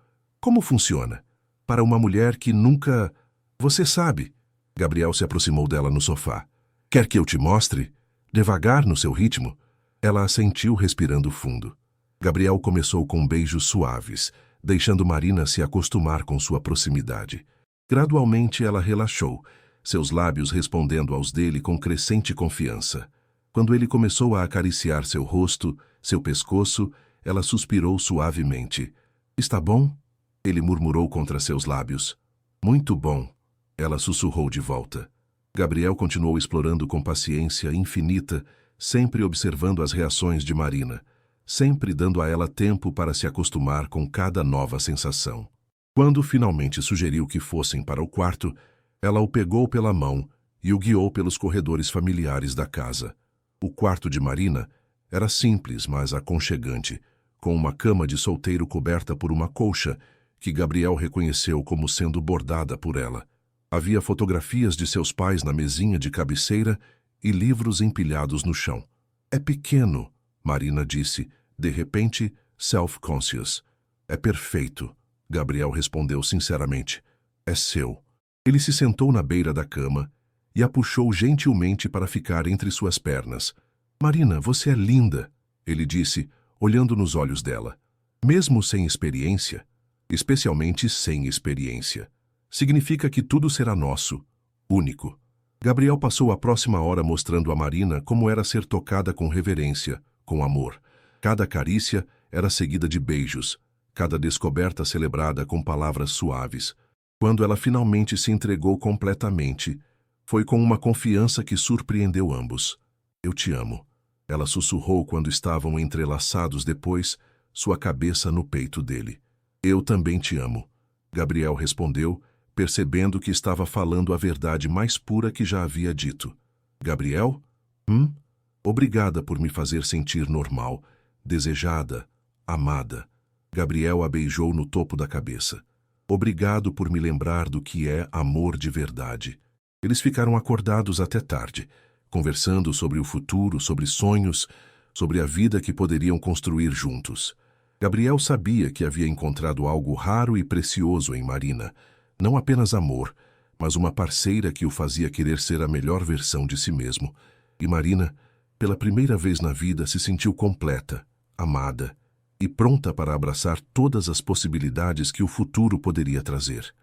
funciona? Para uma mulher que nunca... Você sabe. Gabriel se aproximou dela no sofá. Quer que eu te mostre? Devagar no seu ritmo. Ela assentiu respirando fundo. Gabriel começou com beijos suaves, deixando Marina se acostumar com sua proximidade. Gradualmente ela relaxou, seus lábios respondendo aos dele com crescente confiança. Quando ele começou a acariciar seu rosto, seu pescoço, ela suspirou suavemente. Está bom? Ele murmurou contra seus lábios. Muito bom. Ela sussurrou de volta. Gabriel continuou explorando com paciência infinita, sempre observando as reações de Marina, sempre dando a ela tempo para se acostumar com cada nova sensação. Quando finalmente sugeriu que fossem para o quarto, ela o pegou pela mão e o guiou pelos corredores familiares da casa. O quarto de Marina era simples, mas aconchegante, com uma cama de solteiro coberta por uma colcha, que Gabriel reconheceu como sendo bordada por ela. Havia fotografias de seus pais na mesinha de cabeceira e livros empilhados no chão. É pequeno, Marina disse, de repente, self-conscious. É perfeito, Gabriel respondeu sinceramente. É seu. Ele se sentou na beira da cama e a puxou gentilmente para ficar entre suas pernas. Marina, você é linda, ele disse, olhando nos olhos dela. Mesmo sem experiência, especialmente sem experiência. Significa que tudo será nosso, único. Gabriel passou a próxima hora mostrando a Marina como era ser tocada com reverência, com amor. Cada carícia era seguida de beijos, cada descoberta celebrada com palavras suaves. Quando ela finalmente se entregou completamente, Foi com uma confiança que surpreendeu ambos. Eu te amo. Ela sussurrou quando estavam entrelaçados depois, sua cabeça no peito dele. Eu também te amo. Gabriel respondeu, percebendo que estava falando a verdade mais pura que já havia dito. Gabriel? Obrigada por me fazer sentir normal, desejada, amada. Gabriel a beijou no topo da cabeça. Obrigado por me lembrar do que é amor de verdade. Eles ficaram acordados até tarde, conversando sobre o futuro, sobre sonhos, sobre a vida que poderiam construir juntos. Gabriel sabia que havia encontrado algo raro e precioso em Marina, não apenas amor, mas uma parceira que o fazia querer ser a melhor versão de si mesmo. E Marina, pela primeira vez na vida, se sentiu completa, amada e pronta para abraçar todas as possibilidades que o futuro poderia trazer.